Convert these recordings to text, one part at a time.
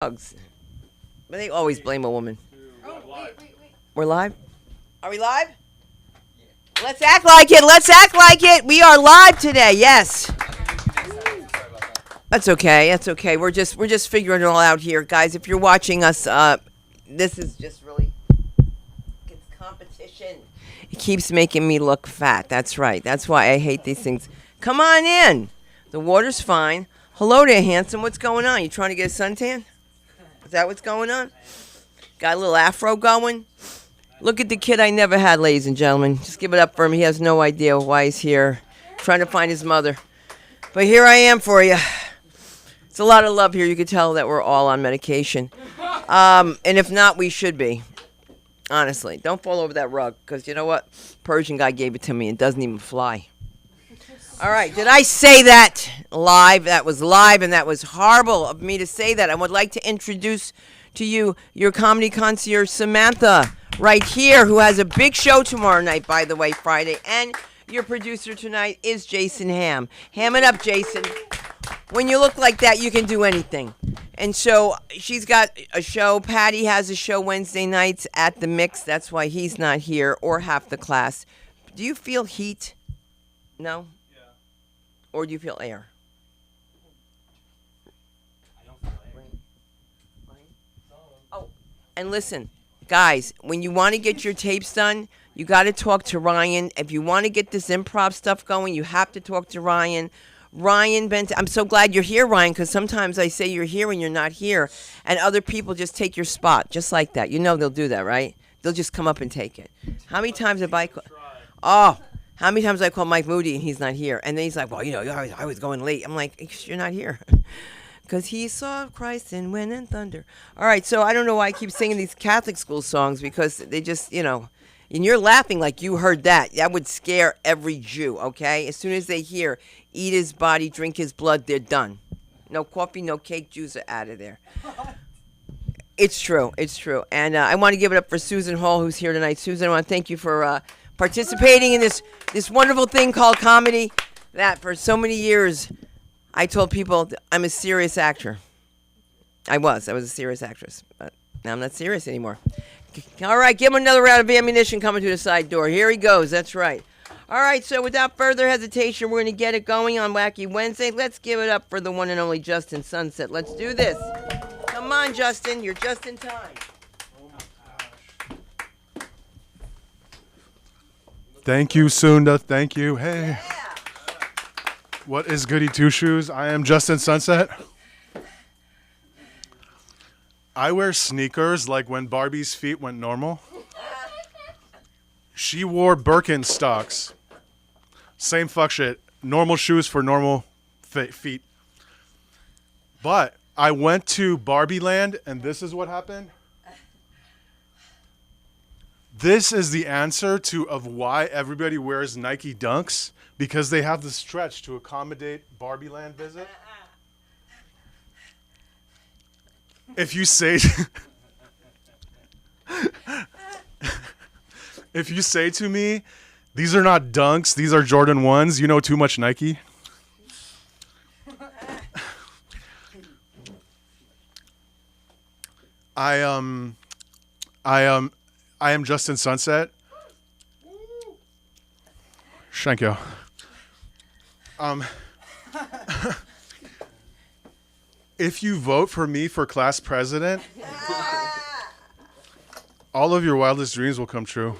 Hugs. But they always blame a woman. Oh, wait. We're live? Are we live? Let's act like it. Let's act like it. We are live today. Yes. That's okay. That's okay. We're just figuring it all out here, guys. If you're watching us, this is just really it's competition. It keeps making me look fat. That's right. That's why I hate these things. Come on in. The water's fine. Hello there, handsome. What's going on? You trying to get a suntan? Is that what's going on? Got a little afro going? Look at the kid I never had, ladies and gentlemen. Just give it up for him. He has no idea why he's here. Trying to find his mother. But here I am for you. It's a lot of love here. You can tell that we're all on medication. And if not, we should be. Honestly. Don't fall over that rug. Because you know what? Persian guy gave it to me. It doesn't even fly. All right. Did I say that live? That was live, and that was horrible of me to say that. I would like to introduce to you your comedy concierge, Samantha, right here, who has a big show tomorrow night, by the way, Friday. And your producer tonight is Jason Ham. Ham it up, Jason. When you look like that, you can do anything. And so she's got a show. Patty has a show Wednesday nights at the Mix. That's why he's not here, or half the class. Do you feel heat? No? Yeah. Or do you feel air? I don't feel air. Oh, and listen, guys, when you want to get your tapes done, you got to talk to Ryan. If you want to get this improv stuff going, you have to talk to Ryan. Ryan Benton, I'm so glad you're here, Ryan, because sometimes I say you're here and you're not here, and other people just take your spot, just like that. You know they'll do that, right? They'll just come up and take it. How many times have I how many times I call Mike Moody and he's not here? And then he's like, well, you know, I was going late. I'm like, you're not here. Because he saw Christ in wind and thunder. All right, so I don't know why I keep singing these Catholic school songs, because they just, you know, and you're laughing like you heard that. That would scare every Jew, okay? As soon as they hear, eat his body, drink his blood, they're done. No coffee, no cake, Jews are out of there. It's true. It's true. And I want to give it up for Susan Hall, who's here tonight. Susan, I want to thank you for participating in this wonderful thing called comedy that for so many years I told people I'm a serious actor. I was a serious actress, but now I'm not serious anymore. All right, give him another round of ammunition coming to the side door. Here he goes. That's right. All right, so without further hesitation, we're going to get it going on Wacky Wednesday. Let's give it up for the one and only Justin Sunset. Let's do this. Come on, Justin. You're just in time. Thank you, Sunda. Thank you. Hey. Yeah. What is goody two shoes? I am Justin Sunset. I wear sneakers like when Barbie's feet went normal. She wore Birkenstocks. Same fuck shit. Normal shoes for normal feet. But I went to Barbie Land, and this is what happened. This is the answer of why everybody wears Nike Dunks, because they have the stretch to accommodate Barbie Land visit. If you say if you say to me, these are not Dunks, these are Jordan 1s, you know too much Nike. I am Justin Sunset. Thank you. If you vote for me for class president, all of your wildest dreams will come true.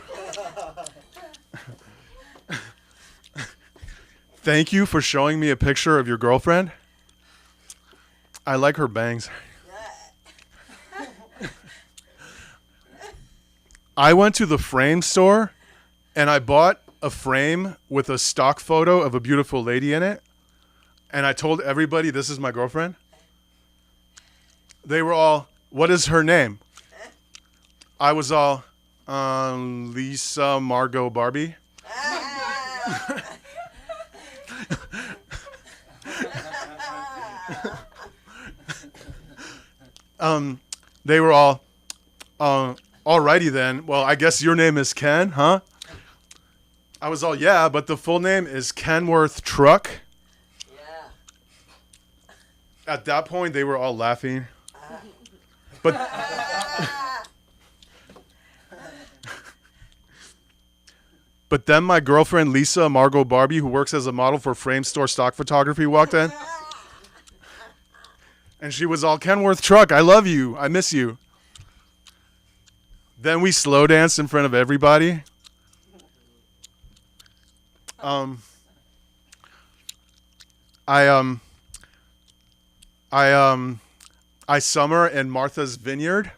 Thank you for showing me a picture of your girlfriend. I like her bangs. I went to the frame store and I bought a frame with a stock photo of a beautiful lady in it. And I told everybody, this is my girlfriend. They were all, what is her name? I was all, Lisa Margot Barbie. They were all, alrighty then. Well, I guess your name is Ken, huh? I was all, yeah, but the full name is Kenworth Truck. Yeah. At that point, they were all laughing. But then my girlfriend Lisa Margot Barbie, who works as a model for Frame Store Stock Photography, walked in. And she was all, Kenworth truck, I love you. I miss you. Then we slow danced in front of everybody. I summer in Martha's Vineyard.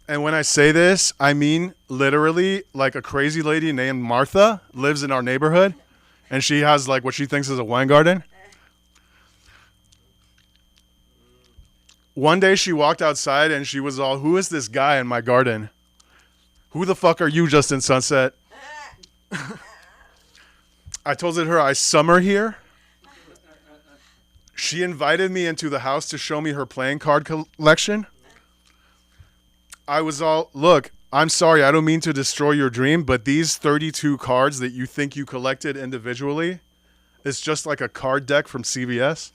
And when I say this, I mean literally like a crazy lady named Martha lives in our neighborhood, and she has like what she thinks is a wine garden. One day she walked outside and she was all, who is this guy in my garden? Who the fuck are you, Justin Sunset? I told her I summer here. She invited me into the house to show me her playing card collection. I was all, look, I'm sorry, I don't mean to destroy your dream, but these 32 cards that you think you collected individually is just like a card deck from CVS.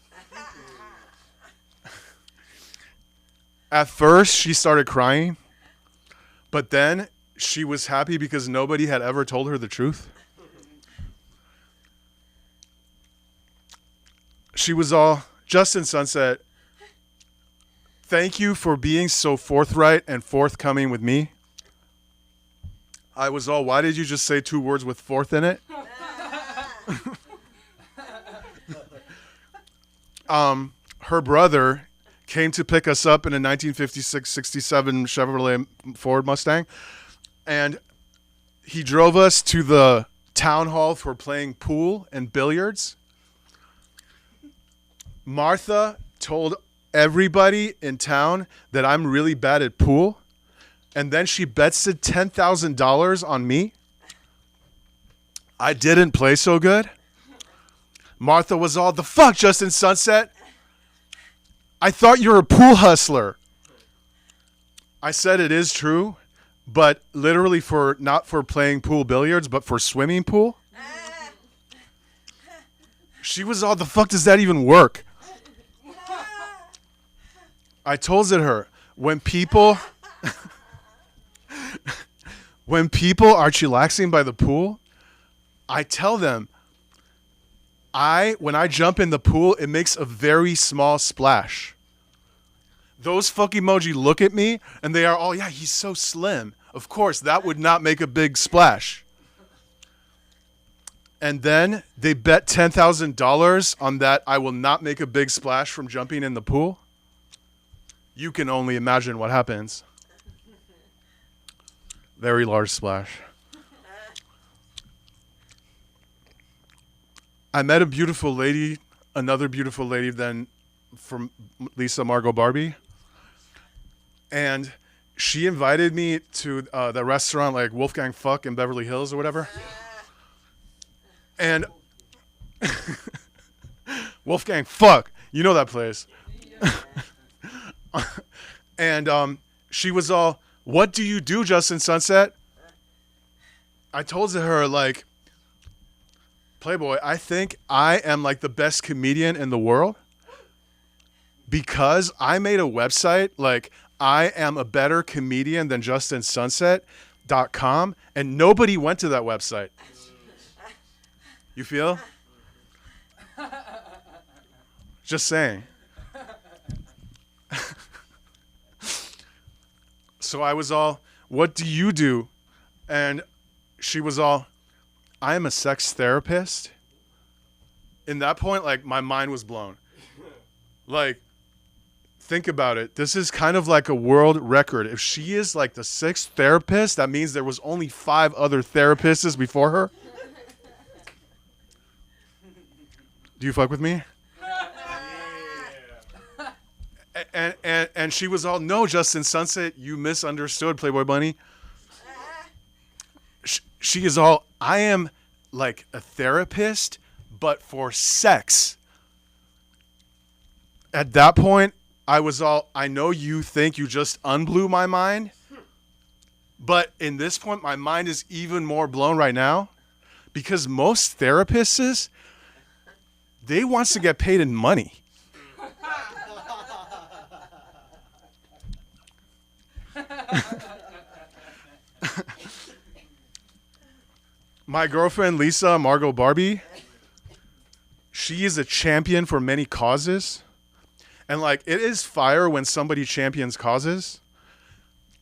At first, she started crying, but then she was happy because nobody had ever told her the truth. She was all, Justin Sunset, thank you for being so forthright and forthcoming with me. I was all, why did you just say 2 words with fourth in it? Her brother came to pick us up in a 1956-67 Chevrolet Ford Mustang, and he drove us to the town hall for playing pool and billiards. Martha told everybody in town that I'm really bad at pool, and then she betsed $10,000 on me. I didn't play so good. Martha was all, the fuck, Justin Sunset? I thought you were a pool hustler. I said it is true, but literally not for playing pool billiards, but for swimming pool. She was all, the fuck does that even work? I told her, when people are chillaxing by the pool, I tell them, when I jump in the pool, it makes a very small splash. Those fuck emoji look at me and they are all, yeah, he's so slim. Of course, that would not make a big splash. And then they bet $10,000 on that I will not make a big splash from jumping in the pool. You can only imagine what happens. Very large splash. I met a beautiful lady, another beautiful lady then from Lisa Margot Barbie. And she invited me to the restaurant like Wolfgang Fuck in Beverly Hills or whatever. And Wolfgang Fuck, you know that place. And she was all, what do you do, Justin Sunset? I told her, like, Playboy, I think I am like the best comedian in the world because I made a website, like, I am a better comedian than JustinSunset.com, and nobody went to that website. You feel? Just saying. So I was all, what do you do? And she was all, I am a sex therapist. In that point, like, my mind was blown. Like, think about it. This is kind of like a world record. If she is like the 6th therapist, that means there was only 5 other therapists before her. Do you fuck with me? And she was all, no, Justin Sunset, you misunderstood, Playboy Bunny. She is all, I am like a therapist, but for sex. At that point, I was all, I know you think you just unblew my mind, but in this point, my mind is even more blown right now because most therapists, they wants to get paid in money. My girlfriend Lisa Margot Barbie, she is a champion for many causes. And like it is fire when somebody champions causes.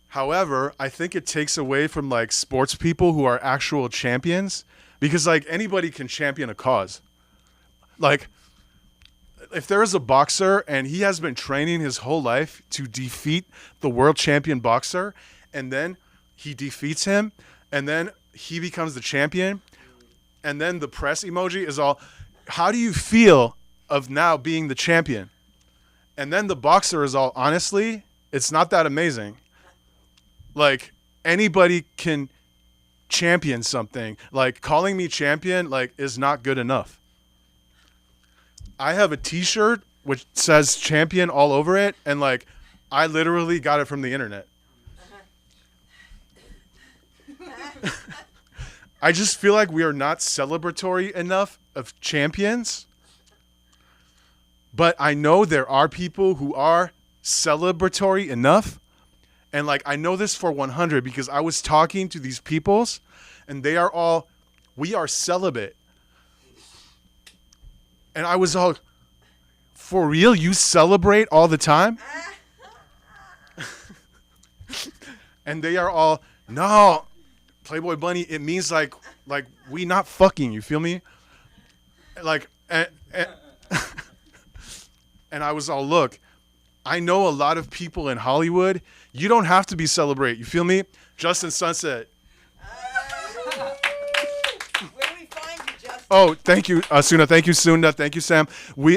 However, I think it takes away from like sports people who are actual champions because like anybody can champion a cause. Like if there is a boxer and he has been training his whole life to defeat the world champion boxer and then he defeats him and then he becomes the champion and then the press emoji is all, how do you feel of now being the champion? And then the boxer is all, honestly, it's not that amazing. Like anybody can champion something. Like calling me champion like is not good enough. I have a t-shirt which says champion all over it and like I literally got it from the internet. I just feel like we are not celebratory enough of champions. But I know there are people who are celebratory enough. And like I know this for 100 because I was talking to these peoples and they are all, we are celibate. And I was all, for real, you celebrate all the time? And they are all, no, Playboy Bunny, it means like we not fucking, you feel me? Like, and I was all, look, I know a lot of people in Hollywood. You don't have to be celebrate. You feel me? Justin Sunset. Where do we find you, Justin? Oh, thank you, Suna. Thank you, Suna. Thank you, Sam.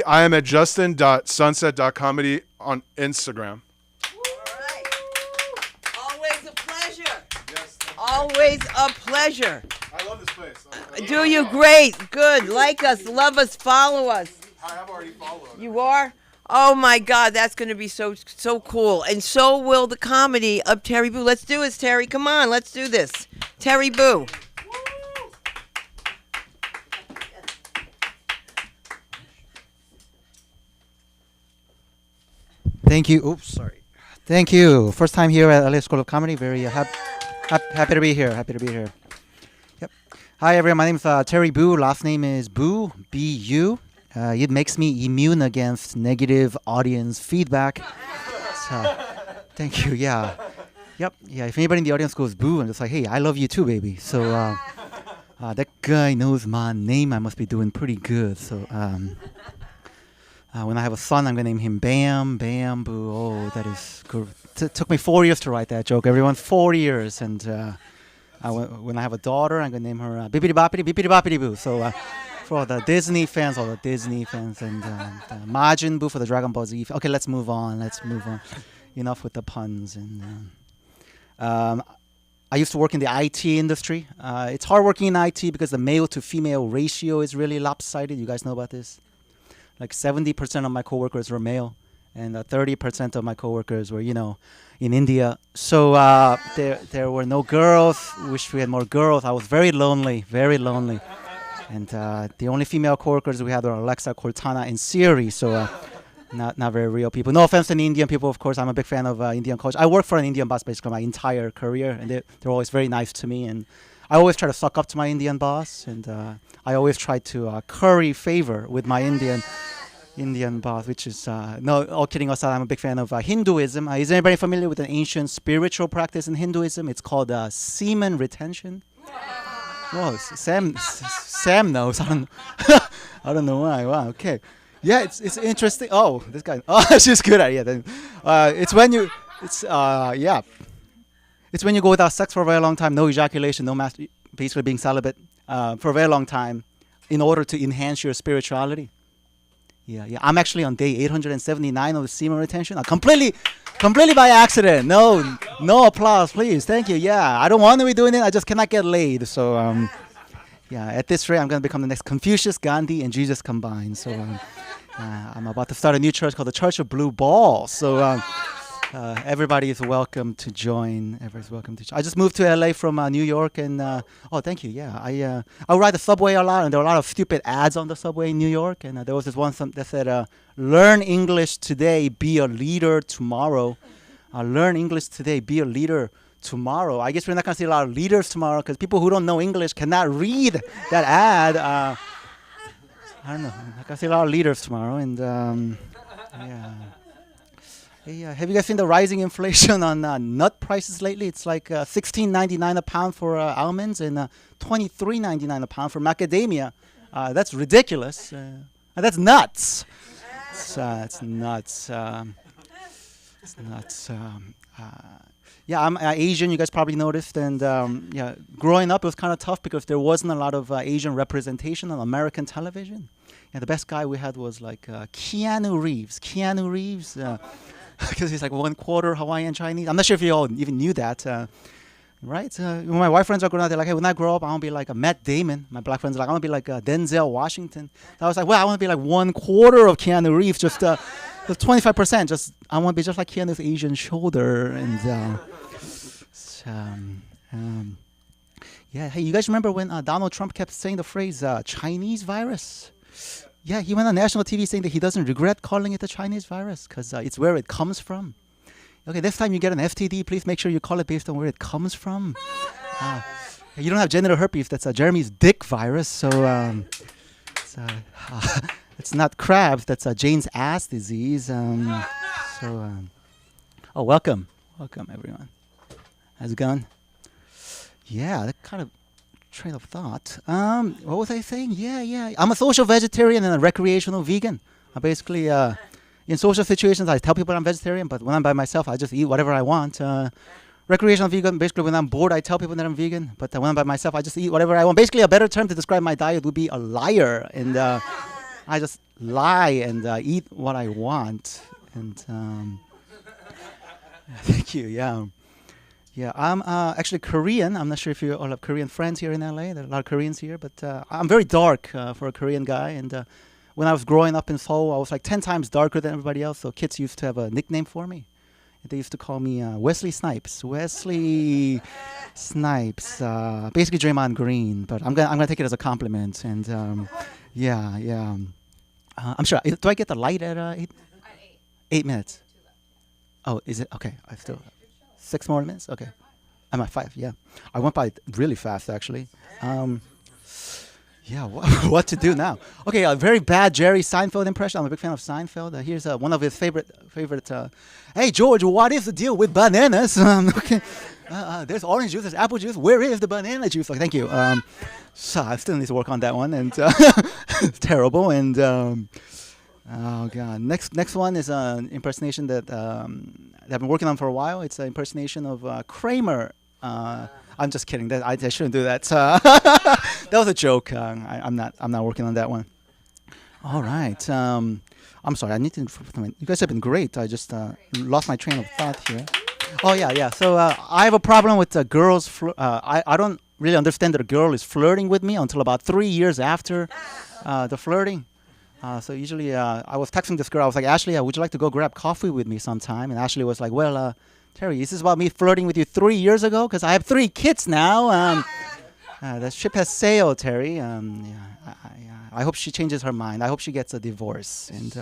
I am at justin.sunset.comedy on Instagram. All right. Always a pleasure. Yes. Always a pleasure. I love this place. Do you great. Good. Like us, love us, follow us. I have already followed. You are? Oh my God, that's going to be so cool. And so will the comedy of Terry Boo. Let's do this, Terry. Come on, let's do this. Terry Boo. Thank you. Oops, sorry. Thank you. First time here at LA School of Comedy. Very happy to be here. Happy to be here. Yep. Hi, everyone. My name is Terry Boo. Last name is Boo, B-U. It makes me immune against negative audience feedback. So, thank you. Yeah. Yep. Yeah. If anybody in the audience goes boo, I'm just like, hey, I love you too, baby. So that guy knows my name. I must be doing pretty good. So when I have a son, I'm gonna name him Bam, Bam, Boo. Oh, that is good. Took me 4 years to write that joke. Everyone, 4 years. And when I have a daughter, I'm gonna name her Bippity Boppity, Bippity Boppity Boo. So. For all the Disney fans, and Majin Buu for the Dragon Ball Z. Okay, let's move on. Enough with the puns. And I used to work in the IT industry. It's hard working in IT because the male to female ratio is really lopsided. You guys know about this? Like 70% of my coworkers were male, and 30% of my coworkers were, in India. So there were no girls. Wish we had more girls. I was very lonely, very lonely. And the only female coworkers we had were Alexa, Cortana, and Siri. So not very real people. No offense to the Indian people, of course. I'm a big fan of Indian culture. I worked for an Indian boss basically my entire career, and they're always very nice to me. And I always try to suck up to my Indian boss, and I always try to curry favor with my Indian boss, which is no. All kidding aside, I'm a big fan of Hinduism. Is anybody familiar with an ancient spiritual practice in Hinduism? It's called semen retention. Whoa, Sam knows. I don't know why. Wow. Okay. Yeah, it's interesting. Oh, this guy. Oh, she's good at it. Yeah. It's when you go without sex for a very long time, no ejaculation, basically being celibate for a very long time, in order to enhance your spirituality. Yeah. I'm actually on day 879 of the semen retention. Completely by accident. No applause, please. Thank you. Yeah, I don't want to be doing it. I just cannot get laid. So, at this rate, I'm going to become the next Confucius, Gandhi, and Jesus combined. So, I'm about to start a new church called the Church of Blue Balls. So, everybody is welcome to join. Everybody's welcome to. I just moved to LA from New York, and thank you. Yeah, I ride the subway a lot, and there were a lot of stupid ads on the subway in New York, and there was this one that said, "Learn English today, be a leader tomorrow." Learn English today, be a leader tomorrow. I guess we're not going to see a lot of leaders tomorrow because people who don't know English cannot read that ad. I don't know. I'm not going to see a lot of leaders tomorrow. And yeah. Hey, have you guys seen the rising inflation on nut prices lately? It's like $16.99 a pound for almonds and $23.99 a pound for macadamia. That's ridiculous. That's nuts. It's nuts. It's nuts. Yeah, I'm Asian. You guys probably noticed, and yeah, growing up it was kind of tough because there wasn't a lot of Asian representation on American television. And the best guy we had was like Keanu Reeves. Keanu Reeves, because he's like 1/4 Hawaiian Chinese. I'm not sure if you all even knew that. Right? When my white friends are growing up, they're like, hey, when I grow up, I want to be like a Matt Damon. My black friends are like, I want to be like Denzel Washington. So I was like, well, I want to be like 1/4 of Keanu Reeves, just 25%. Just I want to be just like Keanu's Asian shoulder. And yeah, hey, you guys remember when Donald Trump kept saying the phrase Chinese virus? Yeah, he went on national TV saying that he doesn't regret calling it the Chinese virus because it's where it comes from. Okay, next time you get an FTD, please make sure you call it based on where it comes from. You don't have genital herpes. That's Jeremy's dick virus. So it's not crabs. That's Jane's ass disease. Oh, welcome. Welcome, everyone. How's it going? Yeah, that kind of train of thought. What was I saying? Yeah. I'm a social vegetarian and a recreational vegan. I basically... in social situations, I tell people I'm vegetarian, but when I'm by myself, I just eat whatever I want. Recreational vegan, basically when I'm bored, I tell people that I'm vegan, but when I'm by myself, I just eat whatever I want. Basically, a better term to describe my diet would be a liar, and I just lie and eat what I want. And thank you, yeah. I'm actually Korean. I'm not sure if you all have Korean friends here in LA. There are a lot of Koreans here, but I'm very dark for a Korean guy, and when I was growing up in Seoul, I was like 10 times darker than everybody else. So kids used to have a nickname for me. They used to call me Wesley Snipes. Wesley Snipes. Basically Draymond Green, but I'm gonna take it as a compliment. And yeah. I'm sure. Do I get the light at 8? 8 minutes. Oh, is it? Okay. I still 6 more minutes. Okay. I'm at 5. Yeah. I went by really fast actually. Yeah, what to do now? Okay, a very bad Jerry Seinfeld impression. I'm a big fan of Seinfeld. Here's one of his favorite. Hey, George, what is the deal with bananas? Okay, there's orange juice, there's apple juice. Where is the banana juice? Like, thank you. So I still need to work on that one, and it's terrible. And oh god, next one is an impersonation that I've been working on for a while. It's an impersonation of Kramer. I'm just kidding. I shouldn't do that. That was a joke. I'm not working on that one. All right. I'm sorry. I need to. You guys have been great. I just lost my train of thought here. Oh yeah. So I have a problem with girls. I don't really understand that a girl is flirting with me until about 3 years after the flirting. So usually I was texting this girl. I was like, Ashley, would you like to go grab coffee with me sometime? And Ashley was like, well. Terry, is this about me flirting with you 3 years ago? Because I have 3 kids now. The ship has sailed, Terry. I hope she changes her mind. I hope she gets a divorce. And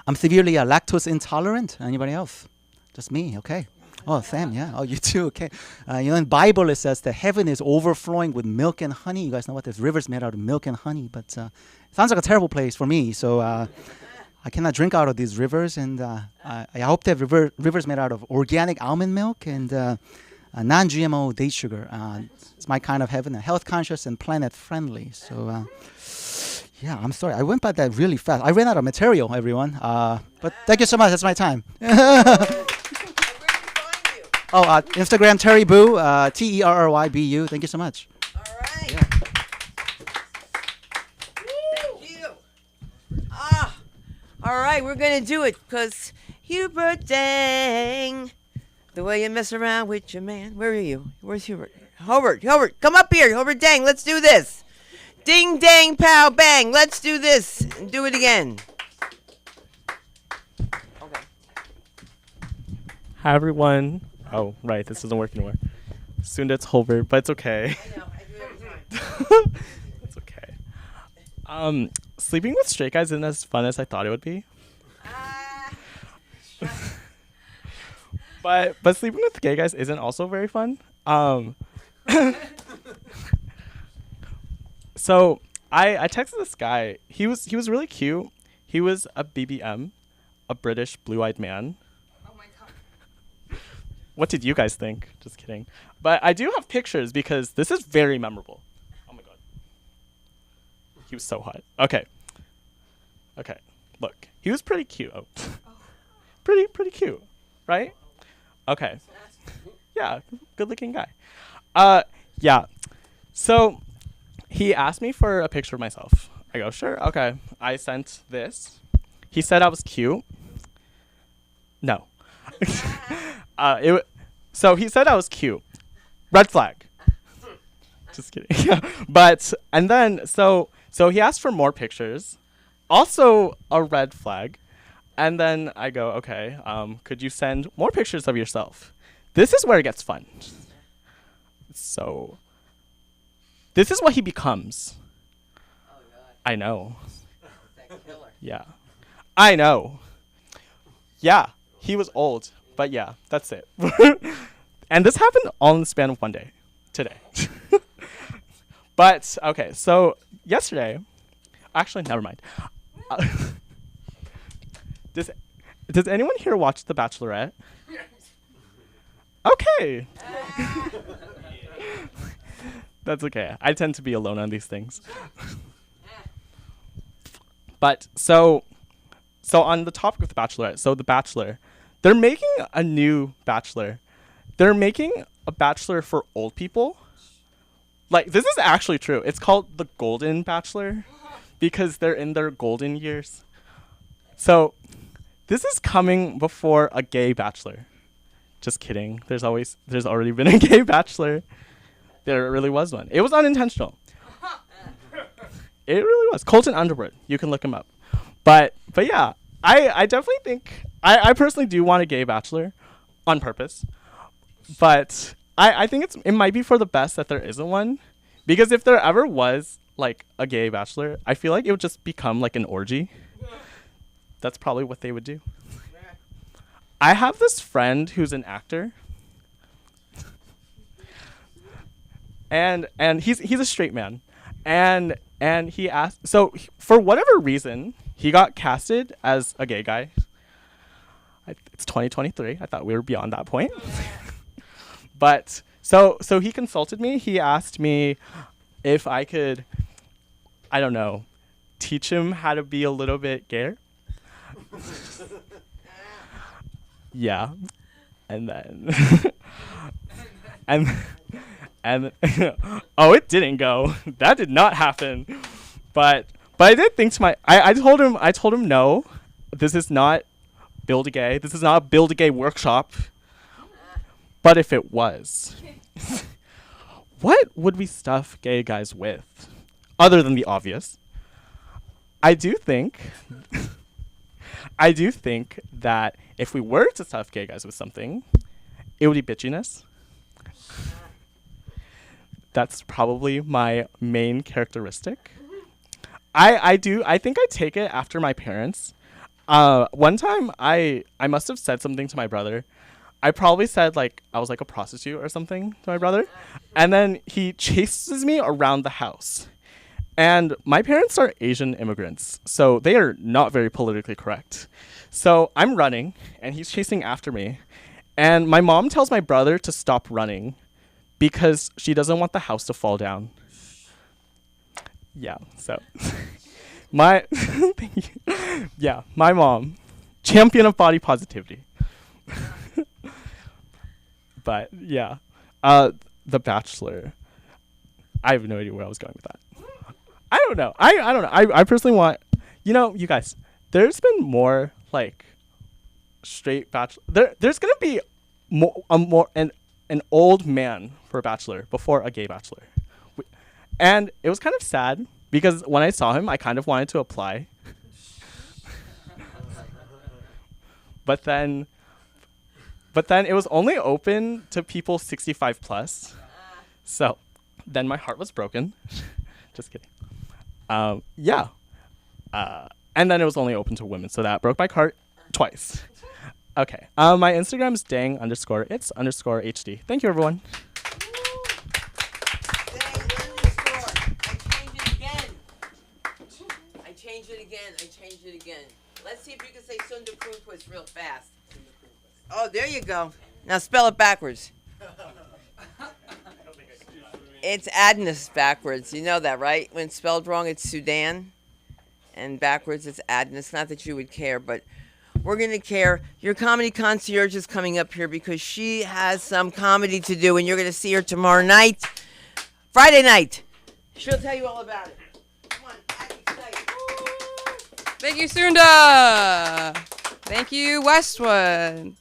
I'm severely lactose intolerant. Anybody else? Just me, okay. Oh, Sam, yeah. Oh, you too, okay. In the Bible it says that heaven is overflowing with milk and honey. You guys know what? There's rivers made out of milk and honey. But it sounds like a terrible place for me. So... I cannot drink out of these rivers, and I hope they have rivers made out of organic almond milk and non-GMO date sugar. It's my kind of heaven, health conscious and planet friendly. So, yeah, I'm sorry. I went by that really fast. I ran out of material, everyone. But thank you so much. That's my time. Instagram Terry Boo, TerryBu. Thank you so much. All right. Yeah. All right, we're going to do it because Hubert Dang, the way you mess around with your man. Where are you? Where's Hubert? Hubert, come up here. Hubert Dang, let's do this. Ding, dang, pow, bang. Let's do this and do it again. Okay. Hi, everyone. Oh, right, this isn't working anymore. Soon it's Hubert, but it's okay. I know, I do it every time. It's okay. Sleeping with straight guys isn't as fun as I thought it would be. but sleeping with gay guys isn't also very fun. So I texted this guy. He was really cute. He was a BBM, a British blue-eyed man. Oh my god. What did you guys think? Just kidding. But I do have pictures because this is very memorable. Oh my god. He was so hot. Okay. Okay. Look. He was pretty cute. Oh. Pretty cute, right? Okay. Yeah, good-looking guy. Yeah. So he asked me for a picture of myself. I go, sure, okay. I sent this. He said I was cute. No. So he said I was cute. Red flag. Just kidding. Yeah. But and then so he asked for more pictures. Also a red flag. And then I go, okay, could you send more pictures of yourself? This is where it gets fun. So this is what he becomes. Oh god. I know. That killer. Yeah. I know. Yeah. He was old. But yeah, that's it. And this happened all in the span of one day. Today. But, okay, so yesterday, actually, never mind. Does anyone here watch The Bachelorette? Okay. That's okay. I tend to be alone on these things. But, so on the topic of The Bachelorette, so The Bachelor, they're making a new Bachelor. They're making a Bachelor for old people. Like, this is actually true. It's called the Golden Bachelor because they're in their golden years. So, this is coming before a gay Bachelor. Just kidding. There's already been a gay Bachelor. There really was one. It was unintentional. It really was. Colton Underwood. You can look him up. But yeah, I definitely think I personally do want a gay Bachelor on purpose. But I think it might be for the best that there isn't one. Because if there ever was like a gay Bachelor, I feel like it would just become like an orgy. That's probably what they would do. I have this friend who's an actor. And he's a straight man. And he asked, so for whatever reason, he got casted as a gay guy. It's 2023. I thought we were beyond that point. But so he consulted me. He asked me if I could, I don't know, teach him how to be a little bit gayer. Yeah. And then and oh, it didn't go. That did not happen. But I did think to I told him no. This is not Build a Gay. This is not a Build a Gay workshop. But if it was, what would we stuff gay guys with? Other than the obvious. I do think that if we were to stuff gay guys with something, it would be bitchiness. That's probably my main characteristic. I think I take it after my parents. One time I must have said something to my brother. I probably said like I was like a prostitute or something to my brother. And then he chases me around the house. And my parents are Asian immigrants, so they are not very politically correct. So I'm running, and he's chasing after me. And my mom tells my brother to stop running because she doesn't want the house to fall down. Yeah, so my thank you. Yeah, my mom, champion of body positivity. But yeah, The Bachelor. I have no idea where I was going with that. I don't know. I don't know. I personally want, you guys, there's been more like straight bachelor. There's gonna be an old man for a bachelor before a gay bachelor, and it was kind of sad because when I saw him, I kind of wanted to apply, but then it was only open to people 65 plus, so then my heart was broken. Just kidding. Yeah. And then it was only open to women, so that broke my heart twice. Okay. My Instagram's dang_it's_HD. Thank you, everyone. I changed it again. Let's see if you can say Sunda Krumpus real fast. Oh, there you go. Now spell it backwards. It's Adness backwards. You know that, right? When spelled wrong, it's Sudan. And backwards, it's Adness. Not that you would care, but we're going to care. Your comedy concierge is coming up here because she has some comedy to do, and you're going to see her tomorrow night. Friday night. She'll tell you all about it. Come on, act excited. Thank you, Sunda. Thank you, Westwood.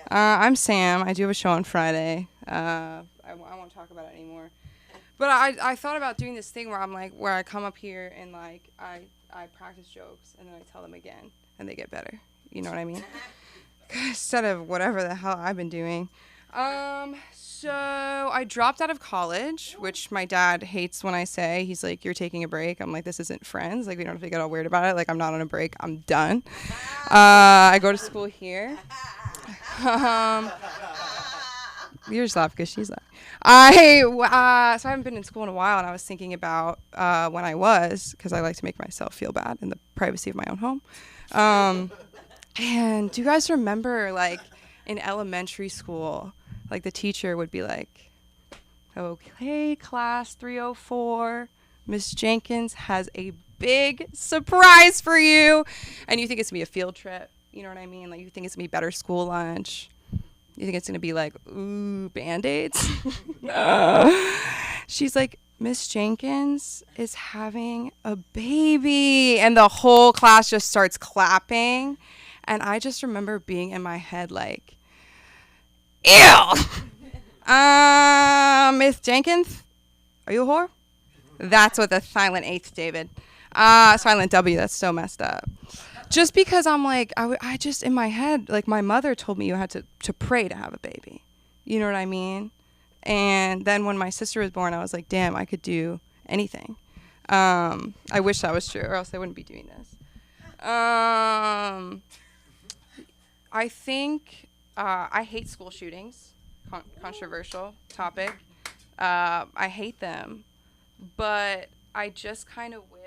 I'm Sam. I do have a show on Friday. I won't talk about it anymore. But I thought about doing this thing where I'm like, where I come up here and like I practice jokes and then I tell them again and they get better. You know what I mean? Instead of whatever the hell I've been doing. So I dropped out of college, which my dad hates when I say. He's like, you're taking a break. I'm like, this isn't Friends. Like, we don't have to get all weird about it. Like, I'm not on a break. I'm done. I go to school here. You're just laughing because she's laughing. So I haven't been in school in a while, and I was thinking about when I was, because I like to make myself feel bad in the privacy of my own home. And do you guys remember, like, in elementary school, like, the teacher would be like, okay, class 304, Miss Jenkins has a big surprise for you. And you think it's going to be a field trip. You know what I mean? Like, you think it's going to be better school lunch. You think it's going to be like, ooh, Band-Aids? She's like, Miss Jenkins is having a baby. And the whole class just starts clapping. And I just remember being in my head like, ew. Miss Jenkins, are you a whore? That's what the silent H, David. Silent W, that's so messed up. Just because I'm like, I just, in my head, like my mother told me you had to pray to have a baby. You know what I mean? And then when my sister was born, I was like, damn, I could do anything. I wish that was true, or else I wouldn't be doing this. I think I hate school shootings. Controversial topic. I hate them. But I just kind of wish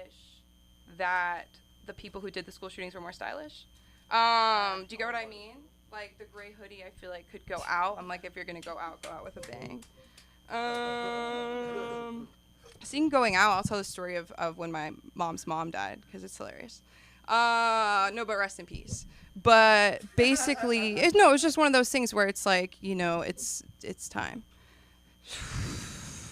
that the people who did the school shootings were more stylish. Do you get what I mean? Like, the gray hoodie, I feel like, could go out. I'm like, if you're going to go out with a bang. Seeing going out, I'll tell the story of when my mom's mom died, because it's hilarious. No, but rest in peace. But basically, it was just one of those things where it's like, you know, it's time.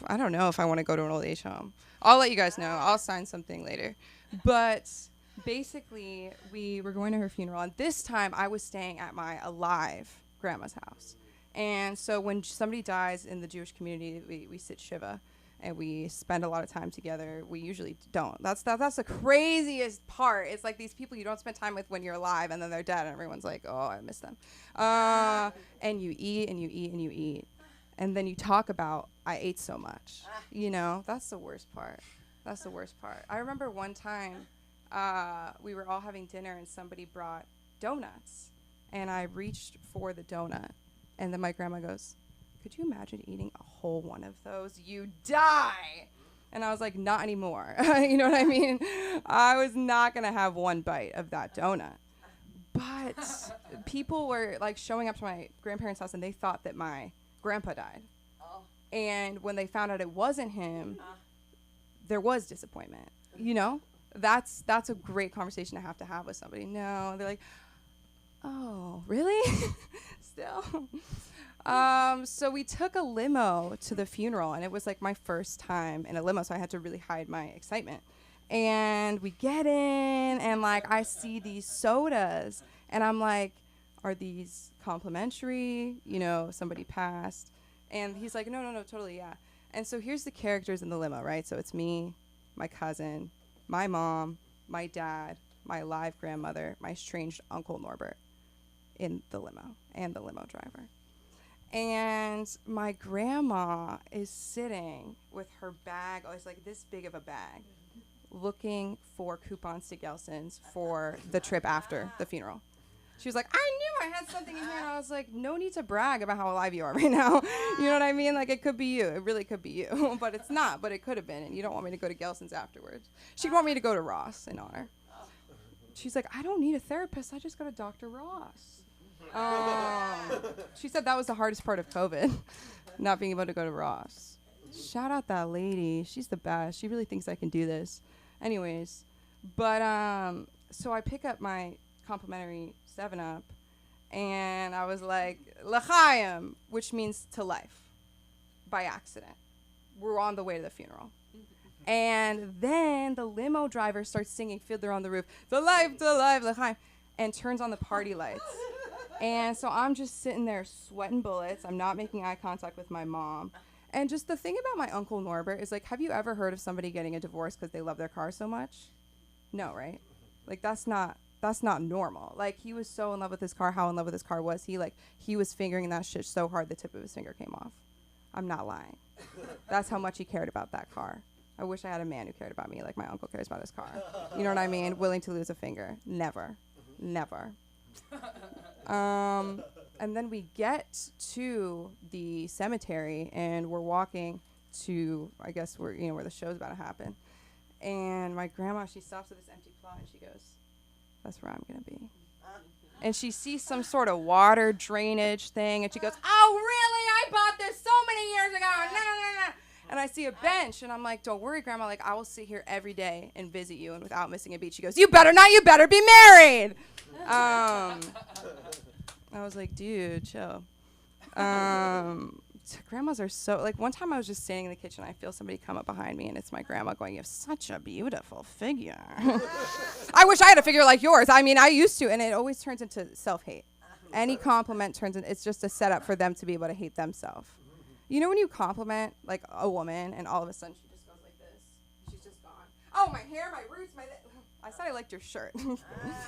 I don't know if I want to go to an old age home. I'll let you guys know. I'll sign something later. But basically, we were going to her funeral, and this time I was staying at my alive grandma's house. And so when somebody dies in the Jewish community, we sit Shiva, and we spend a lot of time together. We usually don't. That's the craziest part. It's like these people you don't spend time with when you're alive, and then they're dead, and everyone's like, oh, I miss them. And you eat, and you eat, and you eat. And then you talk about, I ate so much. You know, that's the worst part. That's the worst part. I remember one time we were all having dinner and somebody brought donuts. And I reached for the donut. And then my grandma goes, could you imagine eating a whole one of those? You die. And I was like, not anymore. You know what I mean? I was not going to have one bite of that donut. But people were like showing up to my grandparents' house and they thought that my grandpa died. And when they found out it wasn't him, there was disappointment. You know, that's a great conversation to have with somebody. No, they're like, oh, really? Still. So we took a limo to the funeral, and it was like my first time in a limo, so I had to really hide my excitement. And we get in, and like I see these sodas, and I'm like, are these complimentary? You know, somebody passed. And he's like, no, totally, yeah. And so here's the characters in the limo, right? So it's me, my cousin, my mom, my dad, my live grandmother, my estranged uncle Norbert in the limo, and the limo driver. And my grandma is sitting with her bag, oh, it's like this big of a bag, looking for coupons to Gelson's for the trip after the funeral. She was like, I knew I had something in here. And I was like, no need to brag about how alive you are right now. You know what I mean? Like, it could be you. It really could be you. But it's not. But it could have been. And you don't want me to go to Gelson's afterwards. She'd want me to go to Ross in honor. She's like, I don't need a therapist. I just go to Dr. Ross. She said that was the hardest part of COVID, not being able to go to Ross. Shout out that lady. She's the best. She really thinks I can do this. Anyways, but so I pick up my complimentary 7-Up, and I was like, L'chaim, which means to life, by accident. We're on the way to the funeral. And then the limo driver starts singing Fiddler on the Roof, the life, L'chaim, and turns on the party lights. And so I'm just sitting there sweating bullets. I'm not making eye contact with my mom. And just the thing about my Uncle Norbert is, like, have you ever heard of somebody getting a divorce because they love their car so much? No, right? Like, that's not normal. Like, he was so in love with his car. How in love with his car was he? Like, he was fingering that shit so hard the tip of his finger came off. I'm not lying. That's how much he cared about that car. I wish I had a man who cared about me like my uncle cares about his car. You know what I mean? Willing to lose a finger. Never. Never. And then we get to the cemetery, and we're walking to, I guess, where the show's about to happen. And my grandma, she stops at this empty plot, and she goes, that's where I'm going to be. And she sees some sort of water drainage thing, and she goes, oh, really? I bought this so many years ago. No. And I see a bench, and I'm like, don't worry, Grandma. Like, I will sit here every day and visit you, and without missing a beat. She goes, you better not. You better be married. I was like, dude, chill. Grandmas are so, like, one time I was just standing in the kitchen. I feel somebody come up behind me, and it's my grandma going, you have such a beautiful figure. I wish I had a figure like yours. I mean, I used to, and it always turns into self-hate. Any compliment turns into, it's just a setup for them to be able to hate themselves. You know when you compliment, like, a woman, and all of a sudden she just goes like this. She's just gone. Oh, my hair, my roots, I said I liked your shirt. I'm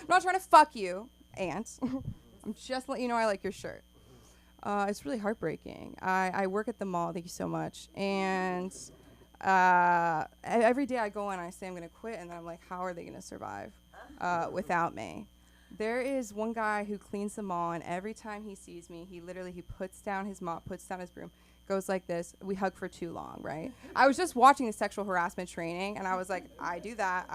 not trying to fuck you, aunt. I'm just letting you know I like your shirt. It's really heartbreaking. I work at the mall, thank you so much. And every day I go in, I say I'm going to quit, and then I'm like, how are they going to survive without me? There is one guy who cleans the mall, and every time he sees me, he puts down his mop, puts down his broom, goes like this. We hug for too long, right? I was just watching the sexual harassment training, and I was like, I do that.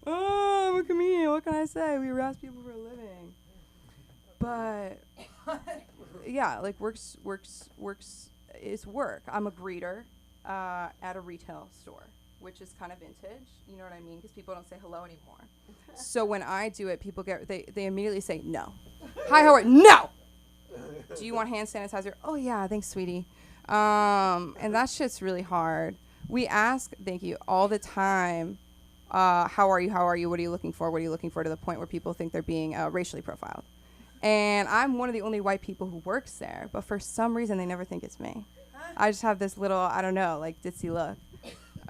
Oh, look at me. What can I say? We harass people for a living. But, yeah, like, works is work. I'm a greeter at a retail store, which is kind of vintage. You know what I mean? Because people don't say hello anymore. So when I do it, people they immediately say, no. Hi, how are you? No! Do you want hand sanitizer? Oh, yeah, thanks, sweetie. And that shit's really hard. We ask, thank you, all the time, how are you? What are you looking for? To the point where people think they're being racially profiled. And I'm one of the only white people who works there. But for some reason, they never think it's me. I just have this little, I don't know, like, ditzy look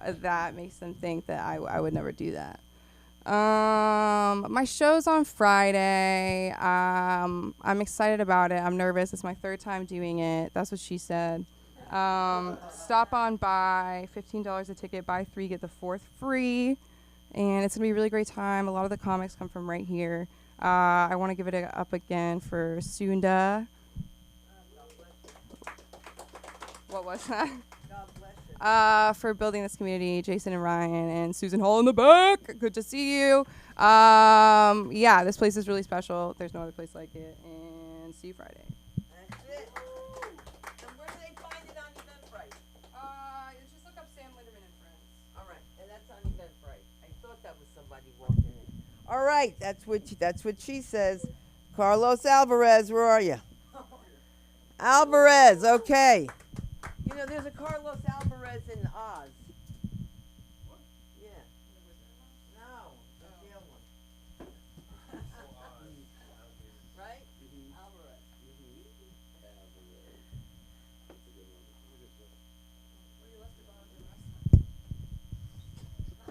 that makes them think that I would never do that. My show's on Friday. I'm excited about it. I'm nervous. It's my 3rd time doing it. That's what she said. Stop on by, $15 a ticket. Buy 3, get the 4th free. And it's going to be a really great time. A lot of the comics come from right here. I want to give it up again for Sunda. What was that? For building this community, Jason and Ryan and Susan Hall in the back. Good to see you. Yeah, this place is really special. There's no other place like it. And see you Friday. That's it. And where do they find it on Eventbrite? Just look up Sam Linderman and Friends. All right, and that's on Eventbrite. I thought that was somebody walking in. All right, that's what she says. Carlos Alvarez, where are you? Alvarez, okay. You know, there's a Carlos Alvarez in Oz. What? Yeah. No, the real one. Right?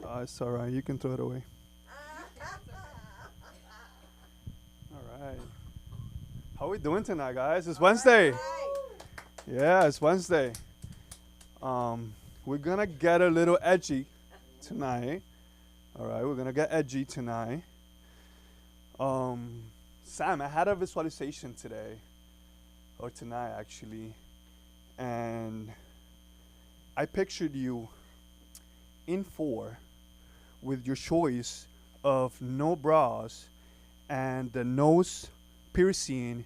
Alvarez. It's all right. You can throw it away. All right. How we doing tonight, guys? It's Wednesday. Yeah, it's Wednesday. We're gonna get a little edgy tonight. All right, we're gonna get edgy tonight. Sam, I had a visualization today, or tonight actually, and I pictured you in four with your choice of no bras and the nose piercing,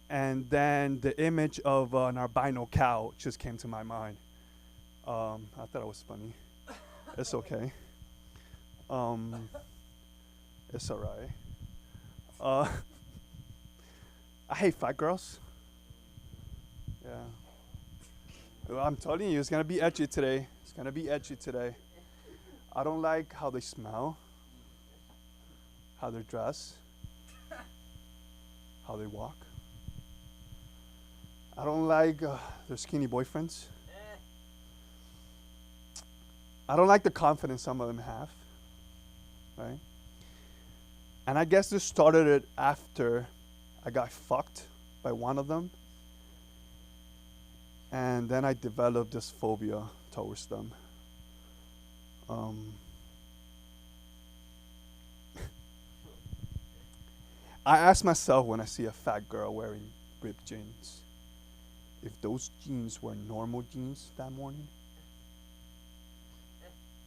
and then the image of an albino cow just came to my mind. I thought it was funny. It's okay. It's alright. I hate fat girls. Yeah. Well, I'm telling you, it's gonna be edgy today. It's gonna be edgy today. I don't like how they smell, how they dress, how they walk. I don't like their skinny boyfriends. I don't like the confidence some of them have, right? And I guess this started it after I got fucked by one of them. And then I developed this phobia towards them. I ask myself when I see a fat girl wearing ripped jeans, if those jeans were normal jeans that morning,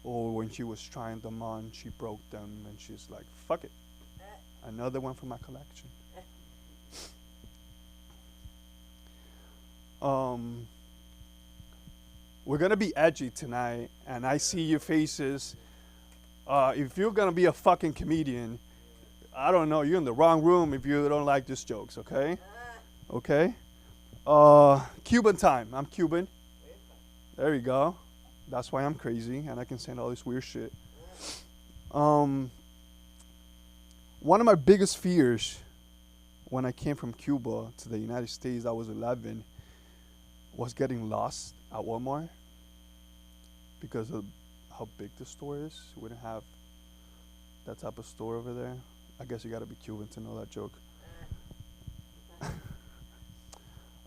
or when she was trying them on, she broke them and she's like, fuck it, another one for my collection. We're gonna be edgy tonight, and I see your faces. If you're gonna be a fucking comedian, I don't know, you're in the wrong room if you don't like these jokes, okay? Okay? Cuban time. I'm Cuban. There you go. That's why I'm crazy, and I can say all this weird shit. One of my biggest fears when I came from Cuba to the United States, I was 11, was getting lost at Walmart because of how big the store is. We didn't have that type of store over there. I guess you gotta be Cuban to know that joke.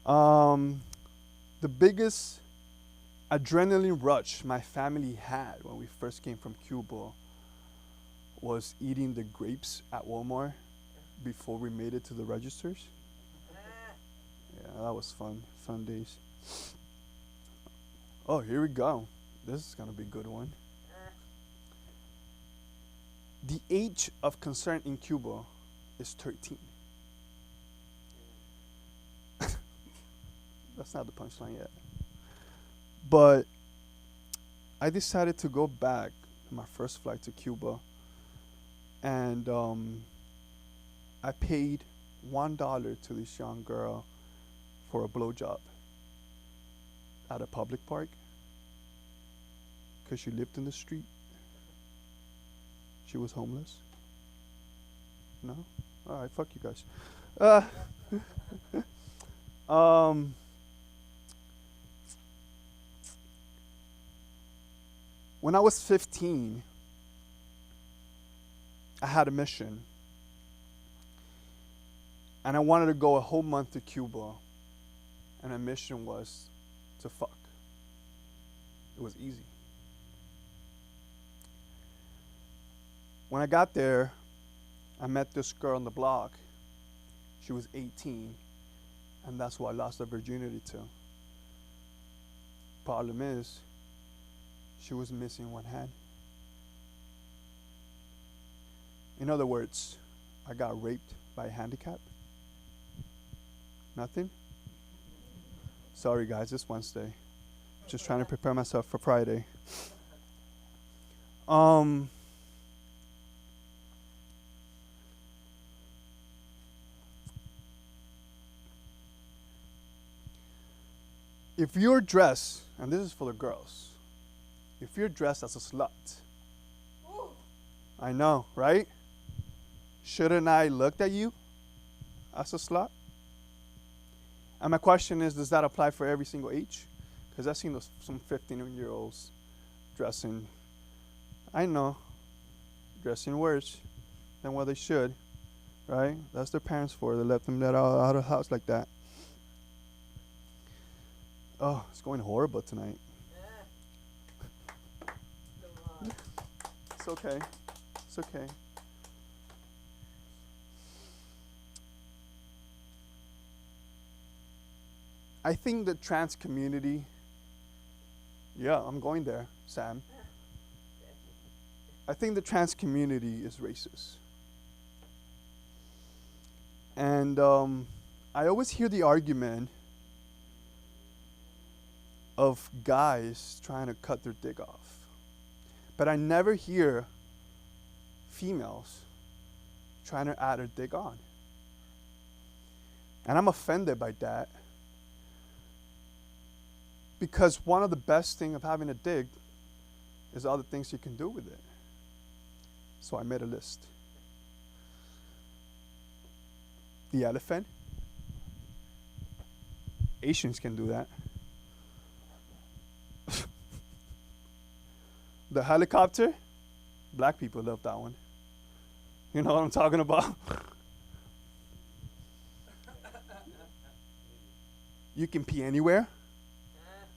The biggest adrenaline rush my family had when we first came from Cuba was eating the grapes at Walmart before we made it to the registers. Yeah, that was fun. Fun days. Oh, here we go. This is gonna be a good one. The age of consent in Cuba is 13. That's not the punchline yet. But I decided to go back on my first flight to Cuba, and I paid $1 to this young girl for a blowjob at a public park because she lived in the street. She was homeless. No? All right, fuck you guys. When I was 15, I had a mission. And I wanted to go a whole month to Cuba. And my mission was to fuck. It was easy. When I got there, I met this girl on the block. She was 18, and that's who I lost her virginity to. Problem is, she was missing one hand. In other words, I got raped by a handicap. Nothing? Sorry guys, it's Wednesday. Just trying to prepare myself for Friday. If you're dressed, and this is for the girls, if you're dressed as a slut, I know, right? Shouldn't I looked at you as a slut? And my question is, does that apply for every single age? Because I've seen some 15-year-olds dressing, I know, dressing worse than what they should, right? That's their parents for. They let them let out of the house like that. Oh, it's going horrible tonight. It's okay. It's okay. I think the trans community, yeah, I'm going there, Sam. I think the trans community is racist. And I always hear the argument of guys trying to cut their dick off. But I never hear females trying to add their dick on. And I'm offended by that. Because one of the best things of having a dick is all the things you can do with it. So I made a list. The elephant. Asians can do that. The helicopter. Black people love that one. You know what I'm talking about? You can pee anywhere.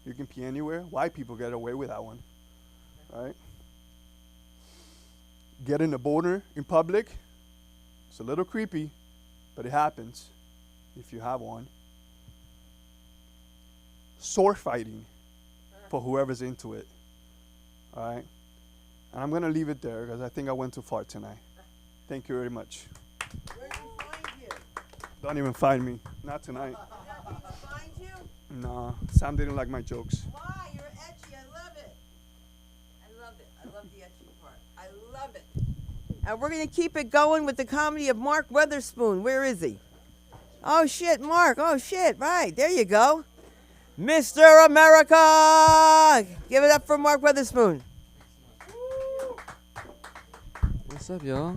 You can pee anywhere. White people get away with that one. Right? Get in the border in public. It's a little creepy, but it happens if you have one. Sword fighting for whoever's into it. All right? And I'm going to leave it there because I think I went too far tonight. Thank you very much. Where did we find you? Don't even find me. Not tonight. Did people find you? Nah, Sam didn't like my jokes. Why? You're etchy. I love it. I love it. I love the etchy part. I love it. And we're going to keep it going with the comedy of Mark Weatherspoon. Where is he? Oh, shit, Mark. Oh, shit. Right. There you go. Mr. America! Give it up for Mark Weatherspoon. What's up, y'all?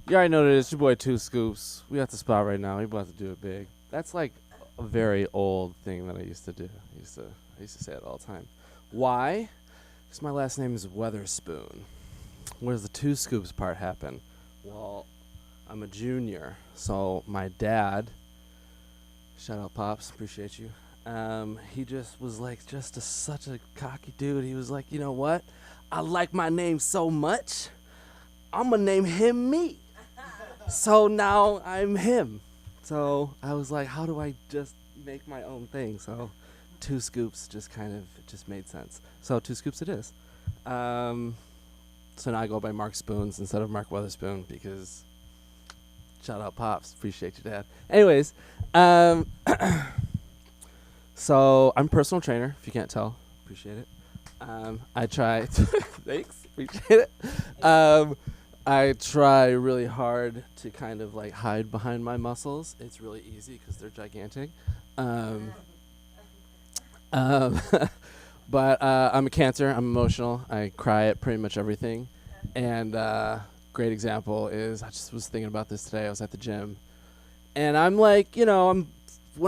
You already know that it's your boy Two Scoops. We at the spot right now. We about to do it big. That's like a very old thing that I used to do. I used to say it all the time. Why? Because my last name is Weatherspoon. Where does the Two Scoops part happen? Well, I'm a junior, so my dad, shout out Pops, appreciate you. He just was like such a cocky dude. He was like, you know what? I like my name so much, I'm gonna name him me. So now I'm him. So I was like, how do I just make my own thing? So Two Scoops just made sense. So Two Scoops it is. So now I go by Mark Spoons instead of Mark Weatherspoon because shout out Pops, appreciate you, Dad. Anyways, so I'm a personal trainer, if you can't tell, appreciate it. I try, thanks, appreciate it. I try really hard to kind of like hide behind my muscles. It's really easy because they're gigantic. But I'm a Cancer. I'm emotional. I cry at pretty much everything. And great example is, I just was thinking about this today. I was at the gym. And I'm like, when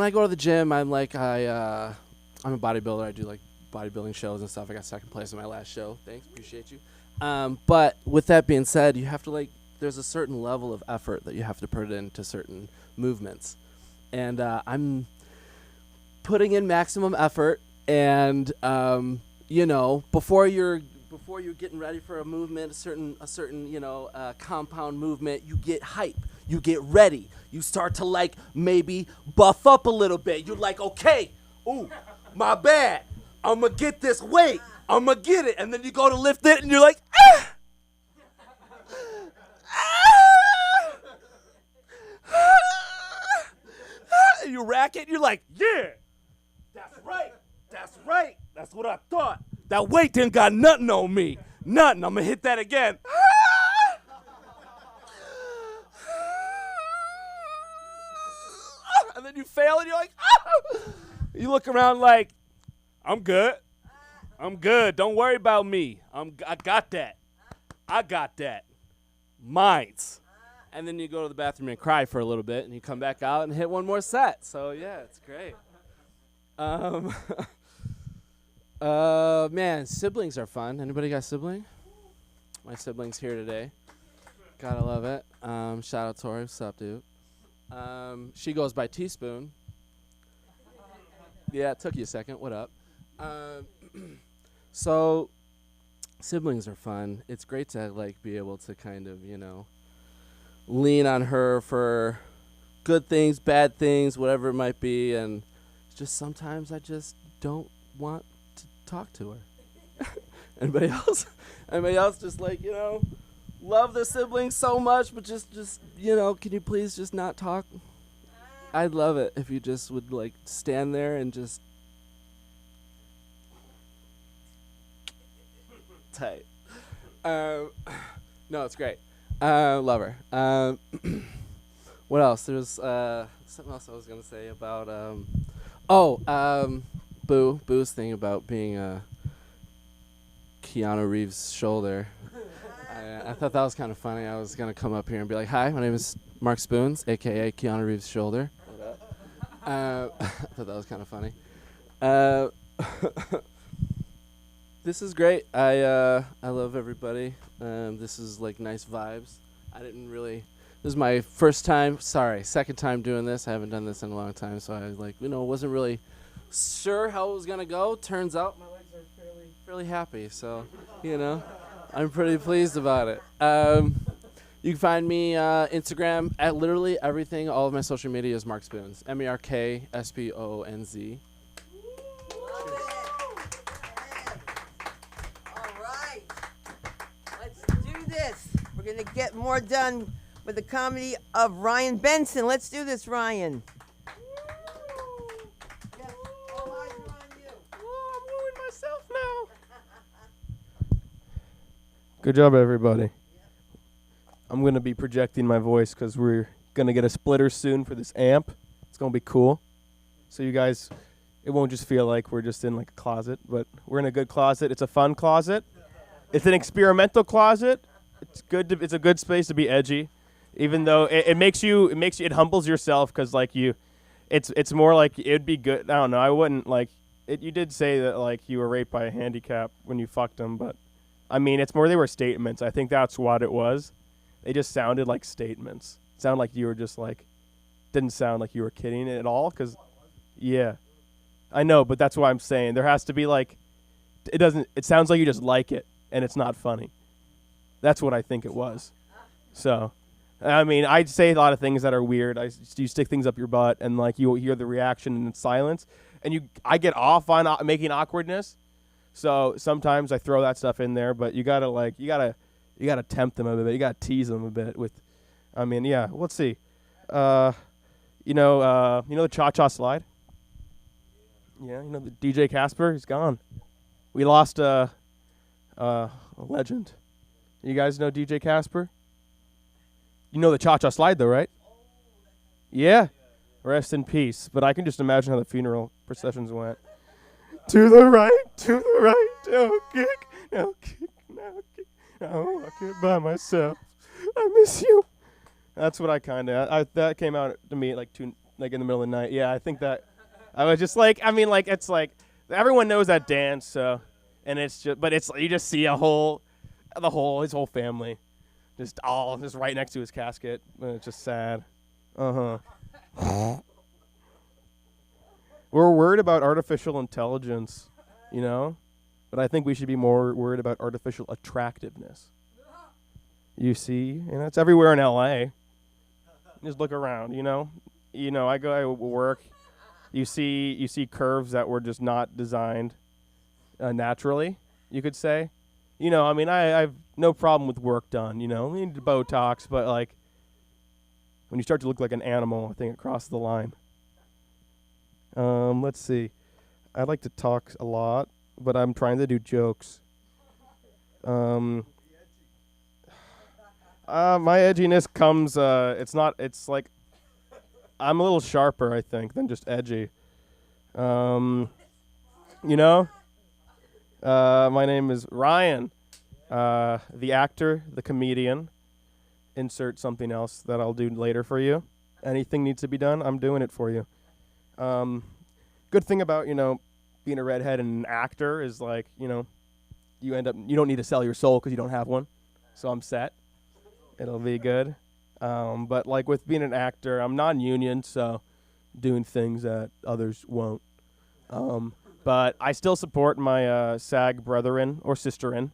I go to the gym, I'm like, I'm a bodybuilder. I do like bodybuilding shows and stuff. I got second place in my last show. Thanks. Appreciate you. But with that being said, you have to there's a certain level of effort that you have to put into certain movements. And I'm putting in maximum effort. And before you're getting ready for a movement, a certain compound movement, you get hype, you get ready, you start to maybe buff up a little bit. You're like, okay, ooh, my bad, I'm gonna get this weight, I'm gonna get it, and then you go to lift it, and you're like, ah, you rack it, you're like, yeah, that's right. That's right. That's what I thought. That weight didn't got nothing on me. Nothing. I'm going to hit that again. And then you fail and you're like, you look around like, I'm good. I'm good. Don't worry about me. I got that. I got that. Mine's. And then you go to the bathroom and cry for a little bit and you come back out and hit one more set. So, yeah, it's great. Man, siblings are fun. Anybody got a sibling? My sibling's here today. Gotta love it. Shout out Tori. What's up, dude? She goes by Teaspoon. Yeah, it took you a second. What up? So, siblings are fun. It's great to be able to kind of, lean on her for good things, bad things, whatever it might be, and just sometimes I just don't want to talk to her. Anybody else? Anybody else just like, love their siblings so much, but just can you please just not talk? I'd love it if you just would like stand there and just tight. No, it's great. Love her. What else? There's something else I was gonna say about Boo's thing about being Keanu Reeves' shoulder. I thought that was kind of funny. I was gonna come up here and be like, "Hi, my name is Mark Spoons, aka Keanu Reeves' shoulder." I thought that was kind of funny. This is great. I love everybody. This is like nice vibes. This is my second time doing this. I haven't done this in a long time, so I wasn't really sure how it was gonna go. Turns out my legs are fairly happy, so I'm pretty pleased about it. You can find me Instagram at literally everything. All of my social media is Mark Spoons. MarkSponz. All right. Let's do this. We're going to get more done with the comedy of Ryan Benson. Let's do this, Ryan. Yes, all eyes are on you. Oh, I'm wooing myself now. Good job, everybody. I'm going to be projecting my voice because we're going to get a splitter soon for this amp. It's going to be cool. So you guys, it won't just feel like we're just in like a closet, but we're in a good closet. It's a fun closet. It's an experimental closet. It's a good space to be edgy, even though it humbles yourself because like it's more like it'd be good. I don't know. I wouldn't like it. You did say that like you were raped by a handicap when you fucked him, but I mean, it's more they were statements. I think that's what it was. They just sounded like statements. Sound like you were just like, didn't sound like you were kidding at all. Cause, yeah, I know, but that's why I'm saying there has to be like, it sounds like you just like it and it's not funny. That's what I think it was. So, I mean, I'd say a lot of things that are weird. You stick things up your butt and like you hear the reaction in silence and I get off on making awkwardness. So sometimes I throw that stuff in there, but you gotta tempt them a bit. You gotta tease them a bit with, I mean, yeah. Let's see. The cha-cha slide. Yeah, the DJ Casper. He's gone. We lost a legend. You guys know DJ Casper? You know the cha-cha slide though, right? Yeah. Rest in peace. But I can just imagine how the funeral processions went. To the right, no kick, no kick, no kick. I'll walk it by myself. I miss you. That's what I kind of. That came out to me like in the middle of the night. Yeah, I think that. I was just like, I mean, like it's like everyone knows that dance. So, and it's just, but it's you just see his whole family, just right next to his casket. And it's just sad. We're worried about artificial intelligence, but I think we should be more worried about artificial attractiveness. You see, it's everywhere in LA. Just look around, I go to work. You see curves that were just not designed naturally, you could say. I mean, I have no problem with work done, we need Botox, but like when you start to look like an animal, I think it crosses the line. Let's see. I like to talk a lot, but I'm trying to do jokes. My edginess comes, it's like, I'm a little sharper, I think, than just edgy. My name is Ryan, the actor, the comedian. Insert something else that I'll do later for you. Anything needs to be done, I'm doing it for you. Good thing about, being a redhead and an actor is like, you don't need to sell your soul because you don't have one. So I'm set. It'll be good. But like with being an actor, I'm non-union, so doing things that others won't. But I still support my SAG brethren or sisterin.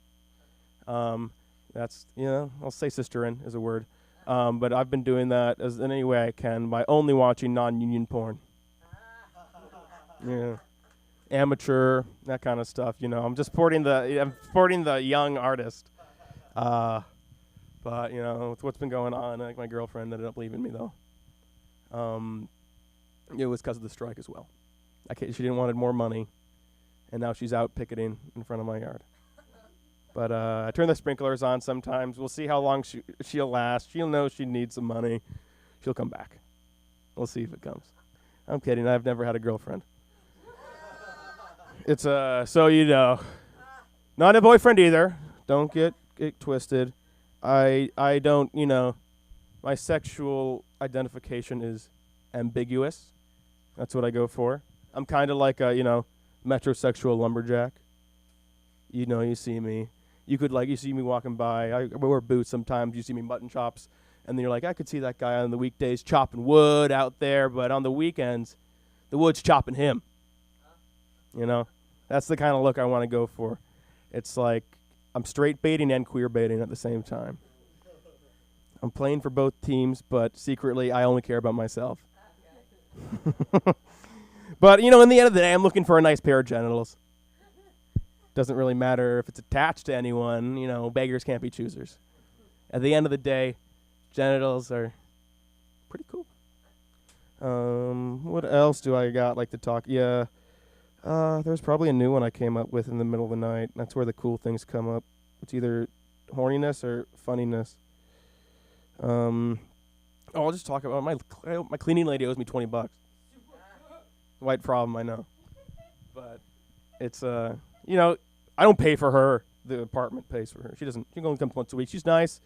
That's, I'll say sisterin is a word. But I've been doing that in any way I can by only watching non-union porn. Yeah. Amateur, that kind of stuff. You know, I'm supporting the young artist. But you know, with what's been going on, like my girlfriend ended up leaving me though. It was because of the strike as well. She didn't wanted more money, and now she's out picketing in front of my yard. But I turn the sprinklers on sometimes. We'll see how long she'll last. She'll know she needs some money. She'll come back. We'll see if it comes. I'm kidding. I've never had a girlfriend. It's so you know, not a boyfriend either. Don't get it twisted. I don't, you know, my sexual identification is ambiguous. That's what I go for. I'm kind of like a, you know, metrosexual lumberjack. You know, you see me. You see me walking by. I wear boots sometimes. You see me mutton chops. And then you're like, I could see that guy on the weekdays chopping wood out there. But on the weekends, the wood's chopping him. You know? That's the kind of look I want to go for. It's like I'm straight baiting and queer baiting at the same time. I'm playing for both teams, but secretly I only care about myself. But, you know, in the end of the day, I'm looking for a nice pair of genitals. Doesn't really matter if it's attached to anyone. You know, beggars can't be choosers. At the end of the day, genitals are pretty cool. What else do I got like to talk? Yeah. There's probably a new one I came up with in the middle of the night. That's where the cool things come up. It's either horniness or funniness. I'll just talk about my cleaning lady owes me $20. White problem, I know. But it's you know, I don't pay for her. The apartment pays for her. She only comes once a week. She's nice.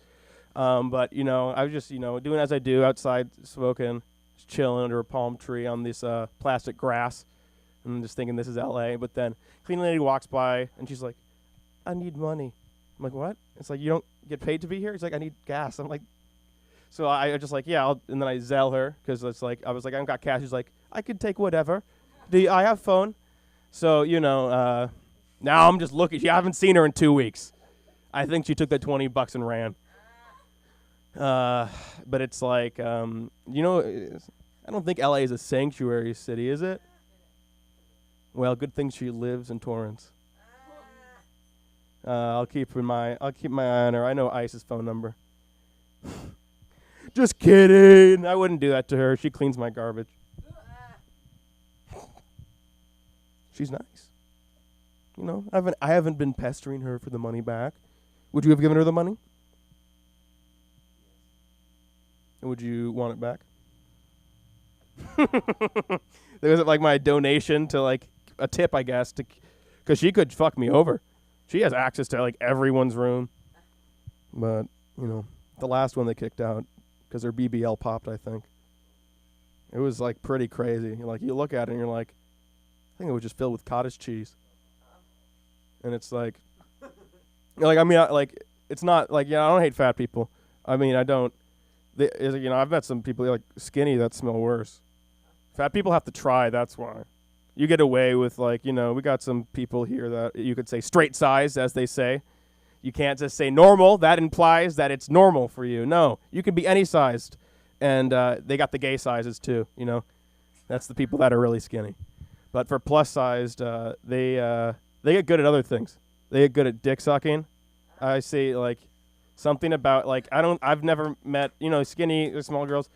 But you know, I was just, you know, doing as I do outside, smoking, just chilling under a palm tree on this plastic grass. And I'm just thinking this is LA. But then cleaning lady walks by and she's like, I need money. I'm like, what? It's like, you don't get paid to be here? It's like, I need gas. I'm like, so I just like, yeah, and then I Zelle her because it's like, I was like, I don't got cash. She's like, I could take whatever. I have phone. So, you know, now I'm just looking. I haven't seen her in 2 weeks. I think she took that $20 and ran. But it's like, you know, I don't think LA is a sanctuary city, is it? Well, good thing she lives in Torrance. I'll keep my eye on her. I know Ice's phone number. Just kidding. I wouldn't do that to her. She cleans my garbage. She's nice. You know, I haven't been pestering her for the money back. Would you have given her the money? And would you want it back? Was it like my donation to like a tip, I guess, because she could fuck me over. She has access to like everyone's room. But, you know, the last one they kicked out because her BBL popped, I think. It was like pretty crazy. Like you look at it and you're like, I think it was just filled with cottage cheese. And it's like, I mean, it's not like, yeah, I don't hate fat people. I mean, I don't. You know, I've met some people like skinny that smell worse. Fat people have to try. That's why. You get away with like, you know, we got some people here that you could say straight size, as they say. You can't just say normal. That implies that it's normal for you. No, you can be any sized. And they got the gay sizes too, you know. That's the people that are really skinny. But for plus sized, they get good at other things. They get good at dick sucking. I say like something about like I've never met, you know, skinny or small girls.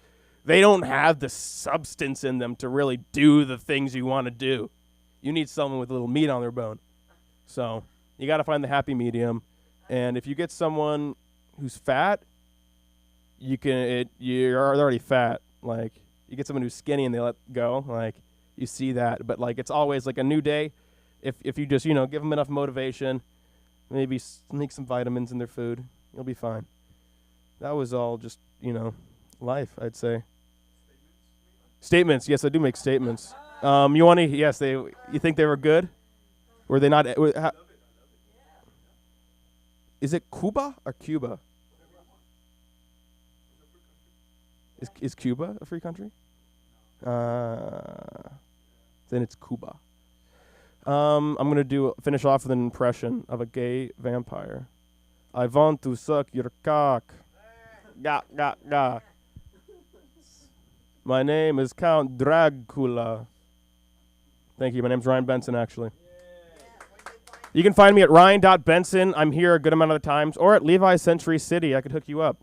They don't have the substance in them to really do the things you want to do. You need someone with a little meat on their bone. So you got to find the happy medium. And if you get someone who's fat, you're already fat. Like you get someone who's skinny and they let go. Like you see that, but like it's always like a new day. If you just, you know, give them enough motivation, maybe sneak some vitamins in their food, you'll be fine. That was all just, you know, life, I'd say. Statements. Yes, I do make statements. You want to? Yes, you think they were good? Were they not? Is it Cuba or Cuba? Is Cuba a free country? Then it's Cuba. I'm gonna finish off with an impression of a gay vampire. I want to suck your cock. Ga ga ga. My name is Count Dracula. Thank you. My name's Ryan Benson, actually. You can find me at ryan.benson. I'm here a good amount of the times. Or at Levi's Century City. I could hook you up.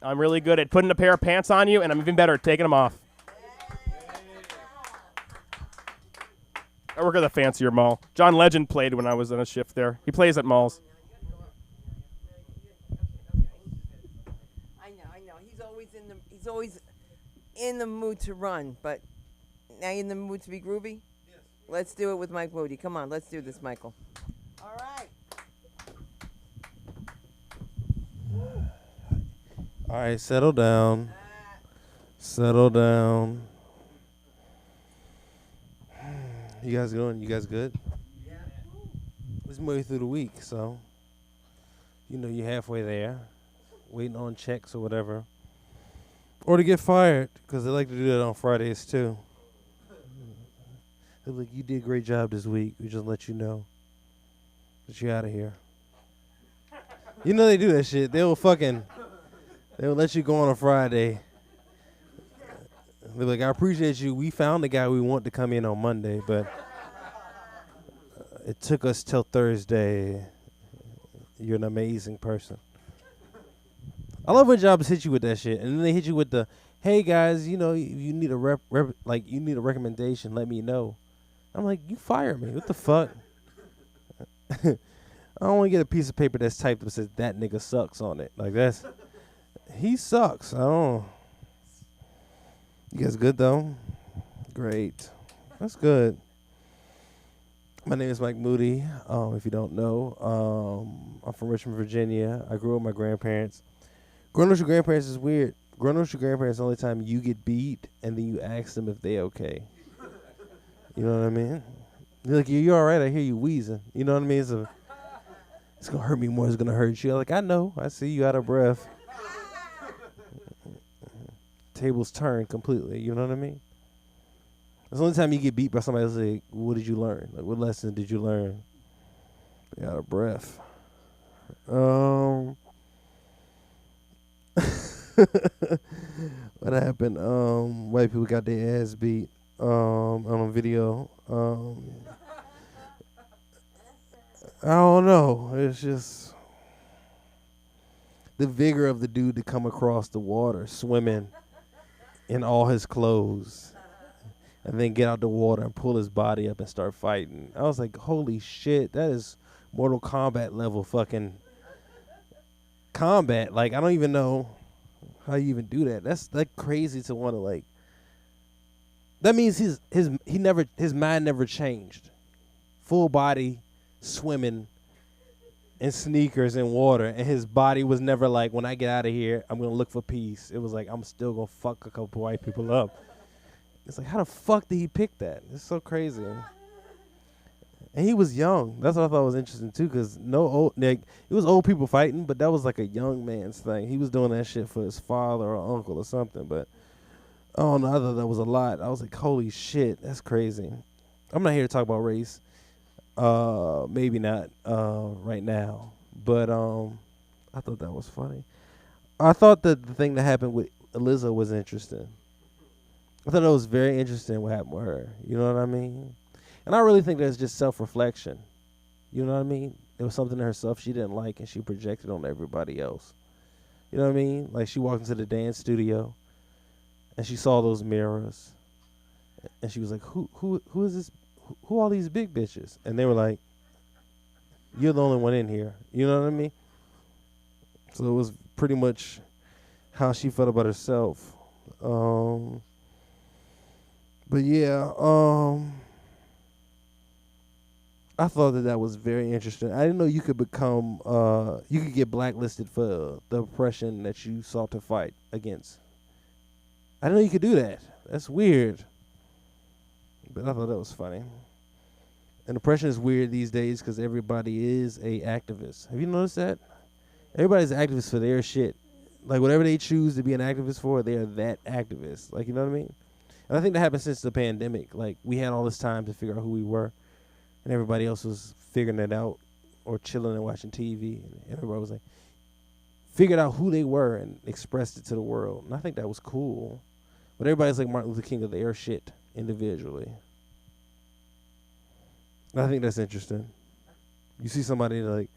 I'm really good at putting a pair of pants on you, and I'm even better at taking them off. I work at the fancier mall. John Legend played when I was on a shift there. He plays at malls. I know. He's always in the mood to run, but now you're in the mood to be groovy? Yes. Let's do it with Mike Moody. Come on, let's do this, Michael. All right. All right, settle down. Settle down. You guys doing? You guys good? Yeah. It's midway through the week, so you're halfway there, waiting on checks or whatever, or to get fired because they like to do that on Fridays too. They're like, "You did a great job this week. We just let you know that you're out of here." They do that shit. They'll let you go on a Friday. They're like, "I appreciate you. We found the guy we want to come in on Monday, but it took us till Thursday. You're an amazing person." I love when jobs hit you with that shit, and then they hit you with the, "Hey guys, if you need a you need a recommendation, let me know." I'm like, "You fire me? What the fuck?" I don't want to get a piece of paper that's typed that says "that nigga sucks" on it. Like he sucks. I don't. You guys good though? Great. That's good. My name is Mike Moody. If you don't know, I'm from Richmond, Virginia. I grew up with my grandparents. Growing up with your grandparents is weird. Growing up with your grandparents is the only time you get beat and then you ask them if they okay. You know what I mean? They're like, "You all right? I hear you wheezing." You know what I mean? It's going to hurt me more. It's going to hurt you. I'm like, "I know. I see you out of breath." Tables turn completely. You know what I mean? It's the only time you get beat by somebody else. Like, "What did you learn? Like, what lesson did you learn?" You're out of breath. What happened? White people got their ass beat on a video. I don't know. It's just the vigor of the dude to come across the water swimming in all his clothes and then get out the water and pull his body up and start fighting. I was like, holy shit, that is Mortal Kombat level fucking combat. Like, I don't even know how you even do that. That's like crazy to want to like. That means his mind never changed. Full body swimming in sneakers in water, and his body was never like, when I get out of here, I'm gonna look for peace. It was like, I'm still gonna fuck a couple white people up. It's like, how the fuck did he pick that? It's so crazy. And he was young. That's what I thought was interesting too, because it was old people fighting, but that was like a young man's thing. He was doing that shit for his father or uncle or something. But I don't know, I thought that was a lot. I was like, holy shit, that's crazy. I'm not here to talk about race. Maybe not right now, but I thought that was funny. I thought that the thing that happened with Eliza was interesting. I thought it was very interesting what happened with her. You know what I mean? And I really think that's just self-reflection. You know what I mean? There was something in herself she didn't like, and she projected on everybody else. You know what I mean? Like, she walked into the dance studio, and she saw those mirrors, and she was like, "Who is this? Who are all these big bitches?" And they were like, "You're the only one in here." You know what I mean? So it was pretty much how she felt about herself. But yeah, I thought that was very interesting. I didn't know you could you could get blacklisted for the oppression that you sought to fight against. I didn't know you could do that. That's weird. But I thought that was funny. And oppression is weird these days because everybody is a activist. Have you noticed that? Everybody's an activist for their shit. Like, whatever they choose to be an activist for, they are that activist. Like, you know what I mean? And I think that happened since the pandemic. Like, we had all this time to figure out who we were, and everybody else was figuring it out or chilling and watching TV. And everybody was like, figured out who they were and expressed it to the world. And I think that was cool. But everybody's like Martin Luther King of their shit individually. I think that's interesting. You see somebody like,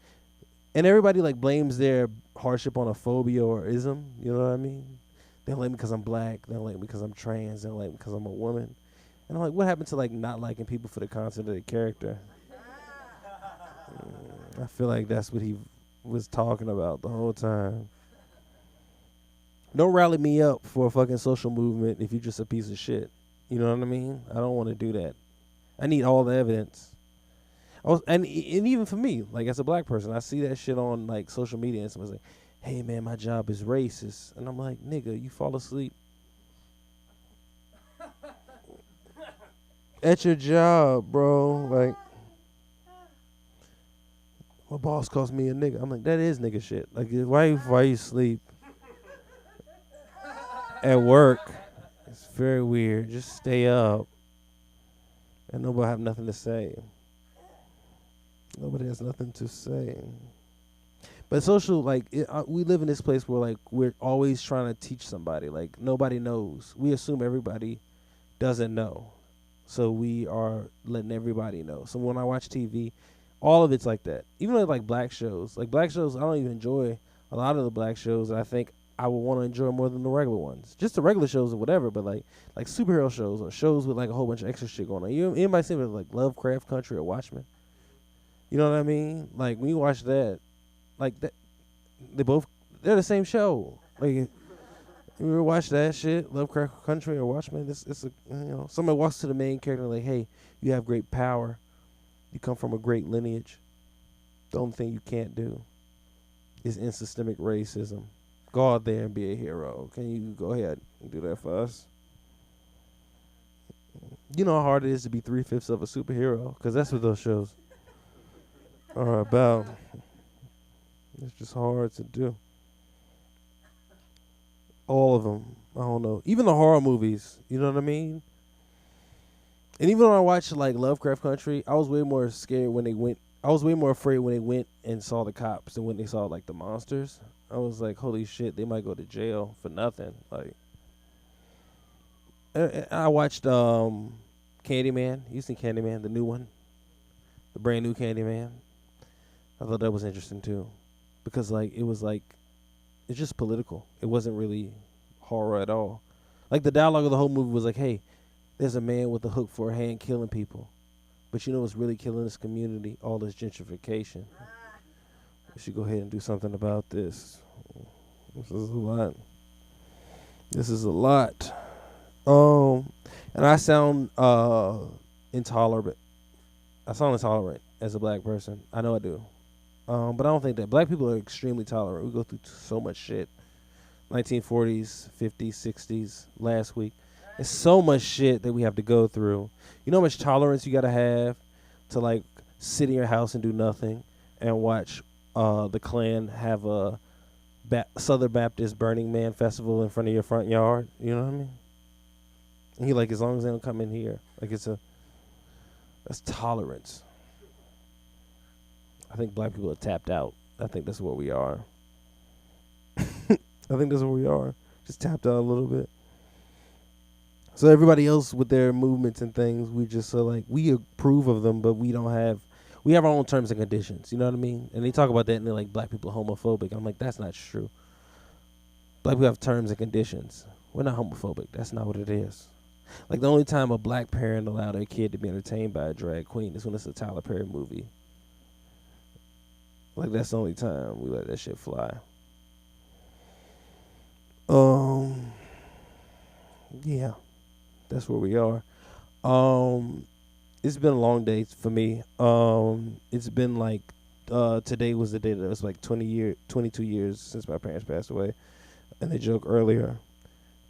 and everybody like blames their hardship on a phobia or ism. You know what I mean? They don't like me because I'm black. They don't like me because I'm trans. They don't like me because I'm a woman. And I'm like, what happened to like not liking people for the content of their character? I feel like that's what he was talking about the whole time. Don't rally me up for a fucking social movement if you're just a piece of shit. You know what I mean? I don't want to do that. I need all the evidence. And even for me, like as a black person, I see that shit on like social media and someone's like, hey man, my job is racist. And I'm like, nigga, you fall asleep at your job, bro. Like, my boss calls me a nigga. I'm like, that is nigga shit. Like, why you sleep at work? It's very weird. Just stay up. And nobody have nothing to say. Nobody has nothing to say. But social, like, we live in this place where, like, we're always trying to teach somebody. Like, nobody knows. We assume everybody doesn't know. So we are letting everybody know. So when I watch TV, all of it's like that. Even like black shows. Like, black shows, I don't even enjoy a lot of the black shows. I think I would want to enjoy more than the regular ones. Just the regular shows or whatever, but, like superhero shows or shows with, like, a whole bunch of extra shit going on. Anybody seen with, like, Lovecraft Country or Watchmen? You know what I mean? Like, when you watch that, like, that, they're the same show. Like, you ever watch that shit, Lovecraft Country or Watchmen? It's a, somebody walks to the main character like, hey, you have great power. You come from a great lineage. The only thing you can't do is end systemic racism. Go out there and be a hero. Can you go ahead and do that for us? You know how hard it is to be 3/5 of a superhero? Because that's what those shows are about. It's just hard to do. All of them. I don't know. Even the horror movies. You know what I mean? And even when I watched, like, Lovecraft Country, I was way more scared when they went. I was way more afraid when they went and saw the cops than when they saw, like, the monsters. I was like, holy shit, they might go to jail for nothing. Like, I watched Candyman. You seen Candyman, the new one? The brand new Candyman. I thought that was interesting, too. Because, like, it was, like, it's just political. It wasn't really horror at all. Like, the dialogue of the whole movie was like, hey, there's a man with a hook for a hand killing people. But you know what's really killing this community? All this gentrification. We should go ahead and do something about this. This is a lot. This is a lot. And I sound intolerant. I sound intolerant as a black person. I know I do. But I don't think that. Black people are extremely tolerant. We go through so much shit. 1940s, 50s, 60s, last week. It's so much shit that we have to go through. You know how much tolerance you got to have to, like, sit in your house and do nothing and watch the Klan have a Southern Baptist Burning Man festival in front of your front yard? You know what I mean? And he like, as long as they don't come in here. Like, that's tolerance. I think black people are tapped out. I think that's what we are. I think that's what we are. Just tapped out a little bit. So everybody else with their movements and things, we just like, we approve of them, but we have our own terms and conditions. You know what I mean? And they talk about that and they're like, black people are homophobic. I'm like, that's not true. Black people have terms and conditions. We're not homophobic. That's not what it is. Like, the only time a black parent allowed their kid to be entertained by a drag queen is when it's a Tyler Perry movie. Like, that's the only time we let that shit fly. Yeah, that's where we are. It's been a long day for me. It's been like, today was the day that it was like 22 years since my parents passed away, and they joke earlier.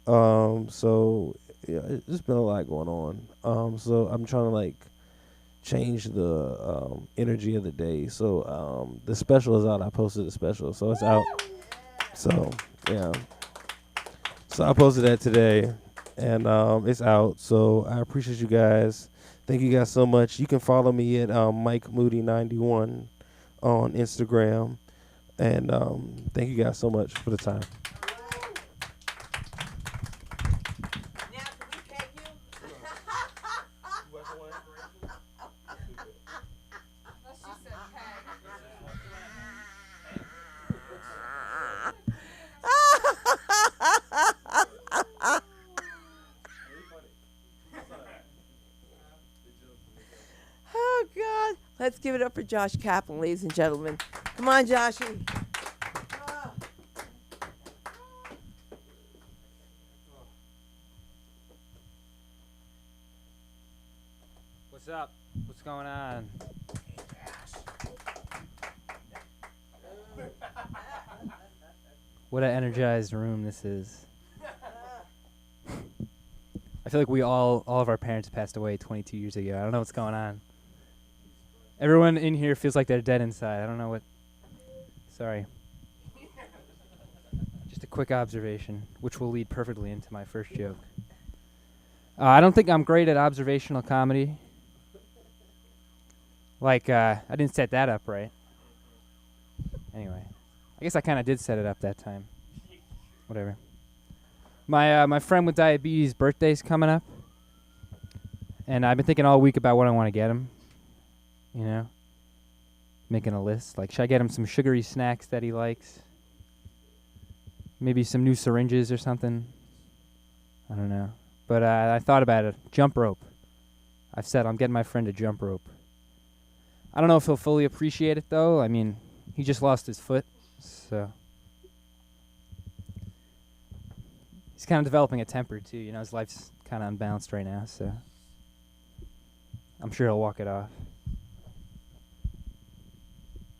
So yeah, it's been a lot going on. So I'm trying to like change the energy of the day. So the special is out. I posted the special, so it's out. So yeah. So I posted that today, and it's out. So I appreciate you guys. Thank you guys so much. You can follow me at Mike Moody91 on Instagram, and thank you guys so much for the time. Now, can we pay you? let's give it up for Josh Kaplan, ladies and gentlemen. Come on, Joshy. What's up? What's going on? What an energized room this is. I feel like all of our parents passed away 22 years ago. I don't know what's going on. Everyone in here feels like they're dead inside. I don't know what. Sorry. Just a quick observation, which will lead perfectly into my first joke. I don't think I'm great at observational comedy. Like, I didn't set that up right. Anyway, I guess I kind of did set it up that time. Whatever. My friend with diabetes' birthday's coming up, and I've been thinking all week about what I want to get him. You know, making a list. Like, should I get him some sugary snacks that he likes? Maybe some new syringes or something. I don't know. But I thought about it. Jump rope. I've said I'm getting my friend a jump rope. I don't know if he'll fully appreciate it, though. I mean, he just lost his foot, so. He's kind of developing a temper, too. You know, his life's kind of unbalanced right now, so. I'm sure he'll walk it off.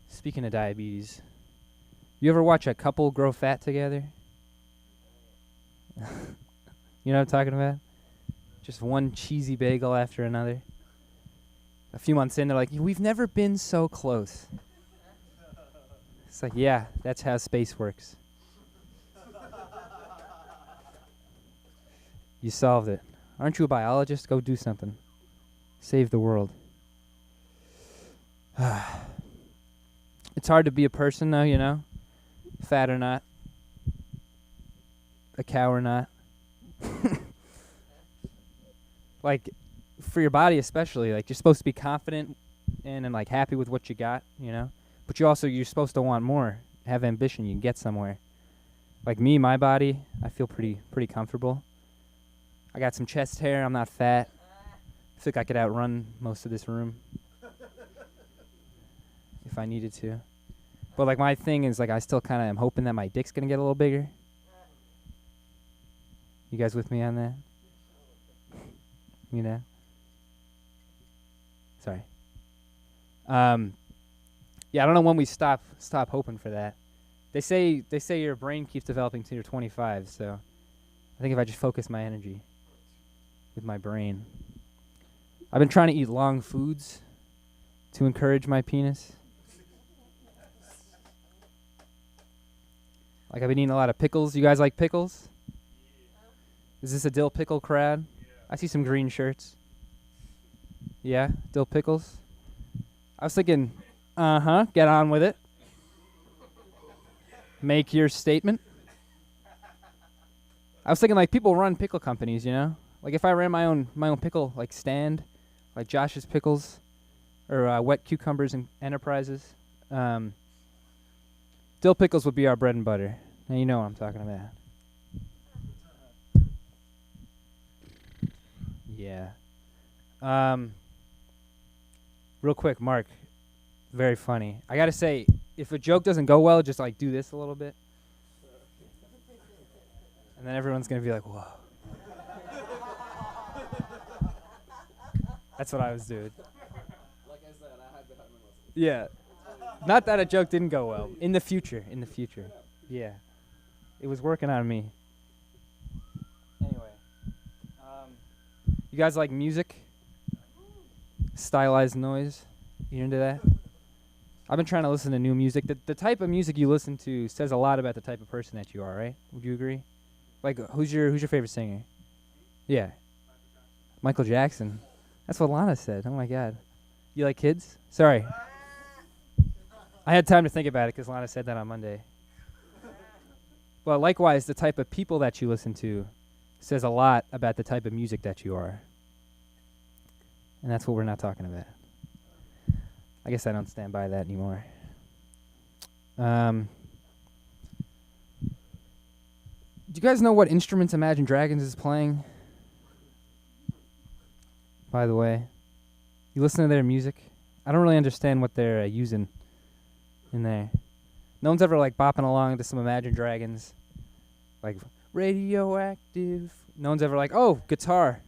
Speaking of diabetes, you ever watch a couple grow fat together? You know what I'm talking about? Just one cheesy bagel after another. A few months in, they're like, we've never been so close. It's like, yeah, that's how space works. You solved it. Aren't you a biologist? Go do something. Save the world. It's hard to be a person, though, you know? Fat or not. A cow or not. Like, for your body especially, like, you're supposed to be confident and like, happy with what you got, you know? But you're supposed to want more. Have ambition. You can get somewhere. Like me, my body, I feel pretty comfortable. I got some chest hair. I'm not fat. I think I could outrun most of this room if I needed to. But like my thing is like I still kind of am hoping that my dick's gonna get a little bigger. You guys with me on that? You know? Sorry. Yeah, I don't know when we stop hoping for that. They say your brain keeps developing till you're 25, so I think if I just focus my energy with my brain. I've been trying to eat long foods to encourage my penis. Like I've been eating a lot of pickles. You guys like pickles? Is this a dill pickle crowd? Yeah. I see some green shirts. Yeah, dill pickles. I was thinking, get on with it. Make your statement. I was thinking like people run pickle companies, you know? Like if I ran my own pickle like stand, like Josh's Pickles or Wet Cucumbers and Enterprises, dill pickles would be our bread and butter. Now you know what I'm talking about. Yeah. Real quick, Mark. Very funny. I gotta say, if a joke doesn't go well, just like do this a little bit. And then everyone's gonna be like, whoa. That's what I was doing. Like I said, I had to have my muscle. Yeah. Not that a joke didn't go well. In the future. Yeah. It was working on me. Anyway. You guys like music? Stylized noise? You into that? I've been trying to listen to new music. The type of music you listen to says a lot about the type of person that you are, right? Would you agree? Like, who's your favorite singer? Yeah. Michael Jackson. That's what Lana said. Oh, my God. You like kids? Sorry. I had time to think about it because Lana said that on Monday. Well, likewise, the type of people that you listen to says a lot about the type of music that you are. And that's what we're not talking about. I guess I don't stand by that anymore. Do you guys know what instruments Imagine Dragons is playing? By the way, you listen to their music? I don't really understand what they're using in there. No one's ever like bopping along to some Imagine Dragons, like radioactive. No one's ever like, oh, guitar.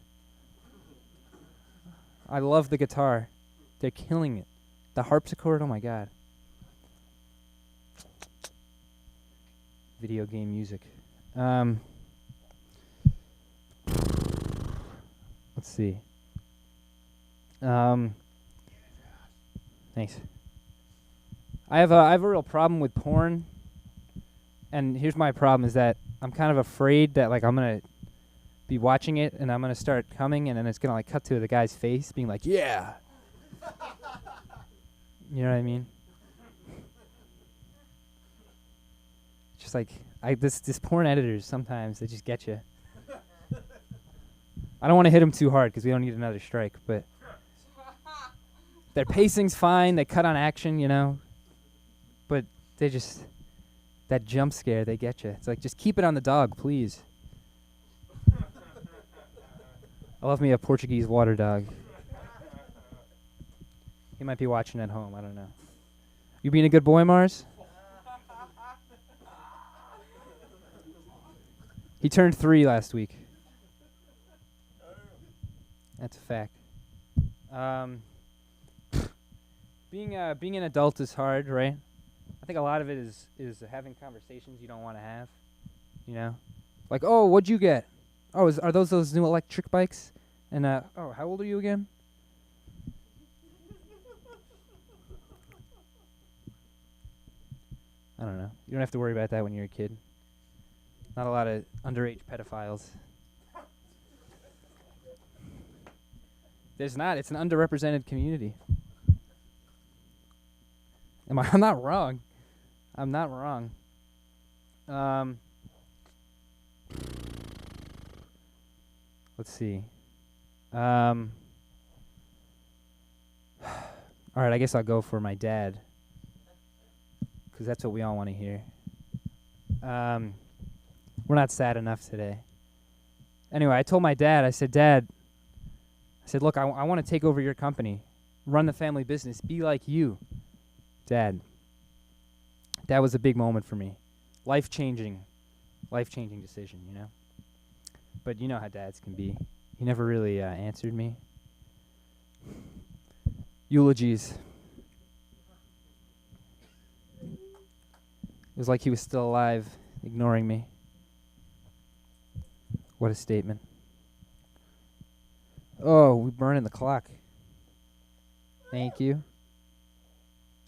I love the guitar. They're killing it. The harpsichord, oh my god. Video game music. Let's see. Thanks. I have a real problem with porn, and here's my problem: is that I'm kind of afraid that like I'm gonna be watching it and I'm gonna start coming, and then it's gonna like cut to the guy's face being like, "Yeah." You know what I mean? Just like this porn editors sometimes they just get you. I don't want to hit them too hard because we don't need another strike, but their pacing's fine. They cut on action, you know, but they just that jump scare they get you. It's like just keep it on the dog, please. I love me a Portuguese water dog. He might be watching at home. I don't know. You being a good boy, Mars? He turned 3 last week. That's a fact. Being an adult is hard, right? I think a lot of it is having conversations you don't want to have. You know, like, oh, what'd you get? Oh, are those new electric bikes? And oh, how old are you again? I don't know. You don't have to worry about that when you're a kid. Not a lot of underage pedophiles. There's not. It's an underrepresented community. I'm not wrong. I'm not wrong. Let's see. All right, I guess I'll go for my dad. Because that's what we all want to hear. We're not sad enough today. Anyway, I told my dad, I said, Dad, look, I want to take over your company, run the family business, be like you. Dad. That was a big moment for me. Life-changing decision, you know? But you know how dads can be. He never really answered me. Eulogies. It was like he was still alive, ignoring me. What a statement. Oh, we're burning the clock. Thank you.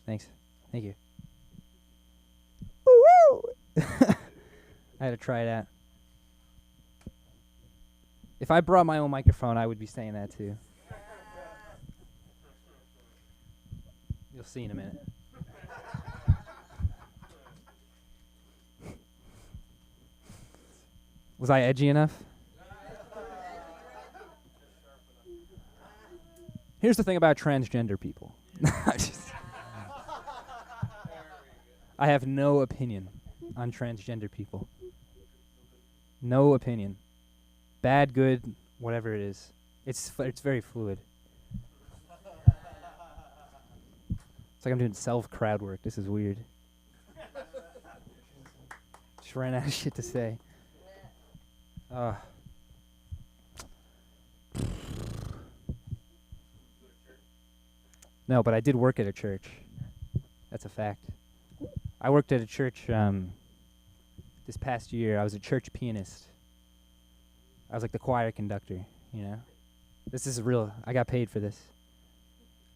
Thanks. Thank you. Woo! I had to try that. If I brought my own microphone, I would be saying that too. You'll see in a minute. Was I edgy enough? Here's the thing about transgender people. I have no opinion on transgender people. No opinion. Bad, good, whatever it is. It's very fluid. It's like I'm doing self-crowd work. This is weird. Just ran out of shit to say. No, but I did work at a church. That's a fact. I worked at a church this past year. I was a church pianist. I was like the choir conductor, you know. This is real. I got paid for this.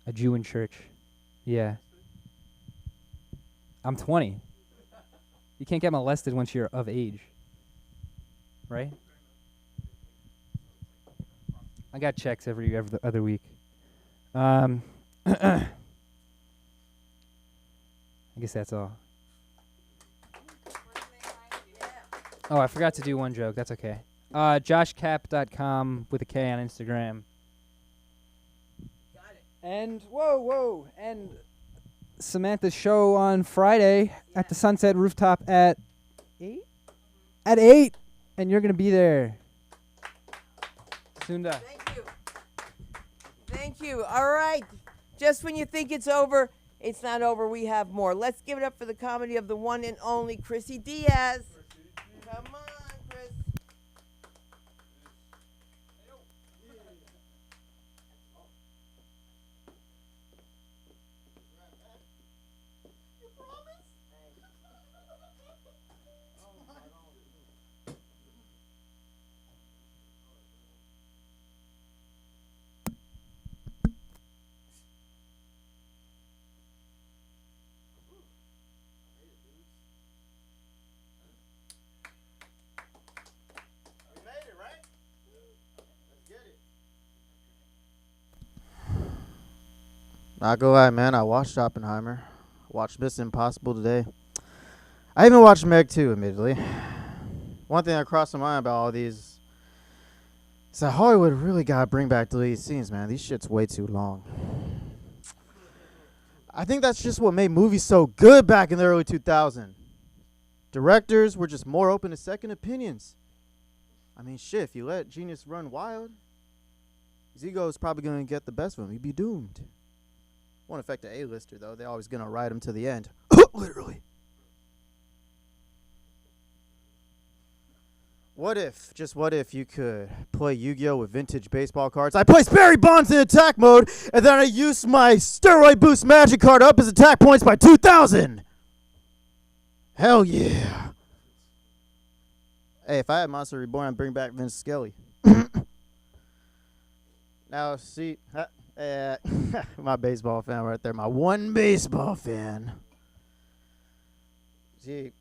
A Jew in church. Yeah. I'm 20. You can't get molested once you're of age. Right? I got checks every other week. I guess that's all. Oh, I forgot to do one joke. That's okay. JoshCap.com with a K on Instagram. Got it. And whoa, and Samantha's show on Friday at the Sunset Rooftop at 8? At 8, and you're gonna be there. Sunda. Thank you. All right. Just when you think it's over, it's not over. We have more. Let's give it up for the comedy of the one and only Chrissy Diaz. Come on, Chris. Not gonna lie, man. I watched Oppenheimer. Watched Mission Impossible today. I even watched Meg 2, admittedly. One thing that crossed my mind about all these is that Hollywood really gotta bring back deleted scenes, man. These shit's way too long. I think that's just what made movies so good back in the early 2000s. Directors were just more open to second opinions. I mean, shit, if you let genius run wild, his ego is probably gonna get the best of him. He'd be doomed. Won't affect an A-lister, though. They're always going to ride him to the end. Literally. What if, just what if you could play Yu-Gi-Oh! With vintage baseball cards? I place Barry Bonds in attack mode, and then I use my steroid boost magic card up his attack points by 2,000. Hell yeah. Hey, if I had Monster Reborn, I'd bring back Vince Skelly. Now, see... my baseball fan right there. My one baseball fan. See,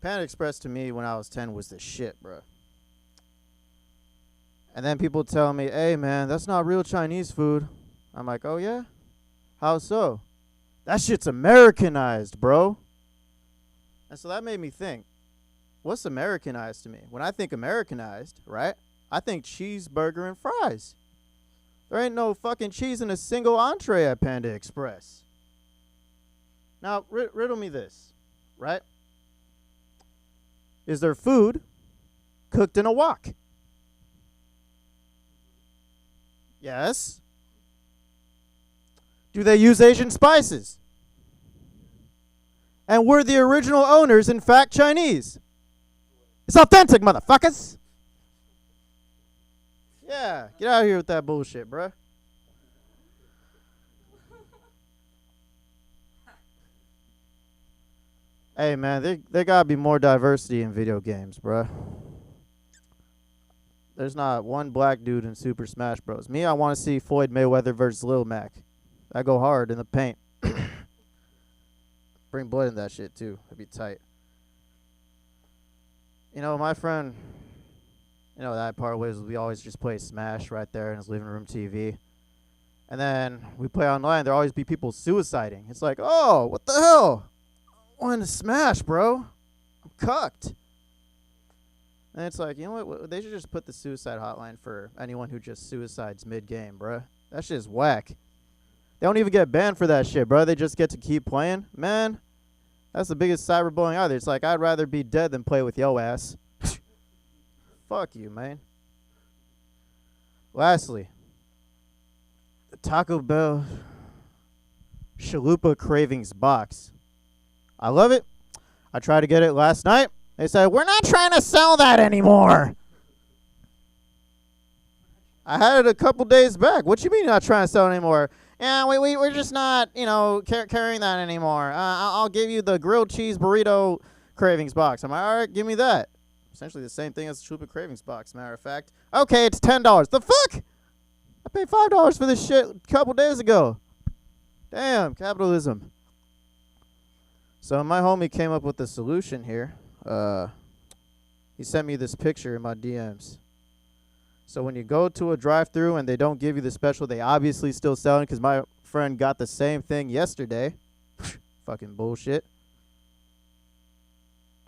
Panda Express to me when I was 10 was the shit, bro. And then people tell me, hey, man, that's not real Chinese food. I'm like, oh, yeah? How so? That shit's Americanized, bro. And so that made me think, what's Americanized to me? When I think Americanized, right, I think cheeseburger and fries. There ain't no fucking cheese in a single entree at Panda Express. Now, riddle me this, right? Is there food cooked in a wok? Yes. Do they use Asian spices? And were the original owners, in fact, Chinese? It's authentic, motherfuckers. Yeah, get out of here with that bullshit, bruh. Hey, man, there gotta be more diversity in video games, bruh. There's not one black dude in Super Smash Bros. Me, I want to see Floyd Mayweather versus Lil Mac. I go hard in the paint. Bring blood in that shit, too. That'd be tight. You know, my friend... You know, that part was we always just play Smash right there in his living room TV. And then we play online. There always be people suiciding. It's like, oh, what the hell? I want to Smash, bro. I'm cucked. And it's like, you know what? They should just put the suicide hotline for anyone who just suicides mid-game, bro. That shit's whack. They don't even get banned for that shit, bro. They just get to keep playing. Man, that's the biggest cyberbullying either. It's like, I'd rather be dead than play with yo ass. Fuck you, man. Lastly, the Taco Bell Chalupa Cravings box. I love it. I tried to get it last night. They said, we're not trying to sell that anymore. I had it a couple days back. What you mean you're not trying to sell it anymore? Yeah, we're just not, carrying that anymore. I'll give you the grilled cheese burrito cravings box. I'm like, all right, give me that. Essentially the same thing as the Chalupa Cravings box, matter of fact. Okay, it's $10. The fuck? I paid $5 for this shit a couple days ago. Damn, capitalism. So my homie came up with a solution here. He sent me this picture in my DMs. So when you go to a drive-thru and they don't give you the special, they obviously still selling because my friend got the same thing yesterday. Fucking bullshit.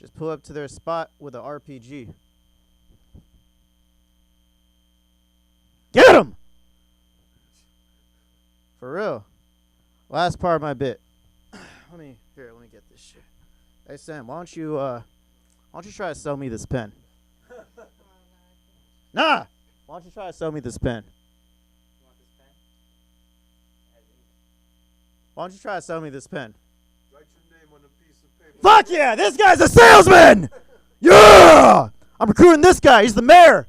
Just pull up to their spot with an RPG. Get him! For real. Last part of my bit. Let me get this shit. Hey Sam, why don't you try to sell me this pen? Nah! Why don't you try to sell me this pen? You want this pen? Why don't you try to sell me this pen? Write your name on a piece of paper. Fuck yeah, this guy's a salesman! Yeah! I'm recruiting this guy. He's the mayor.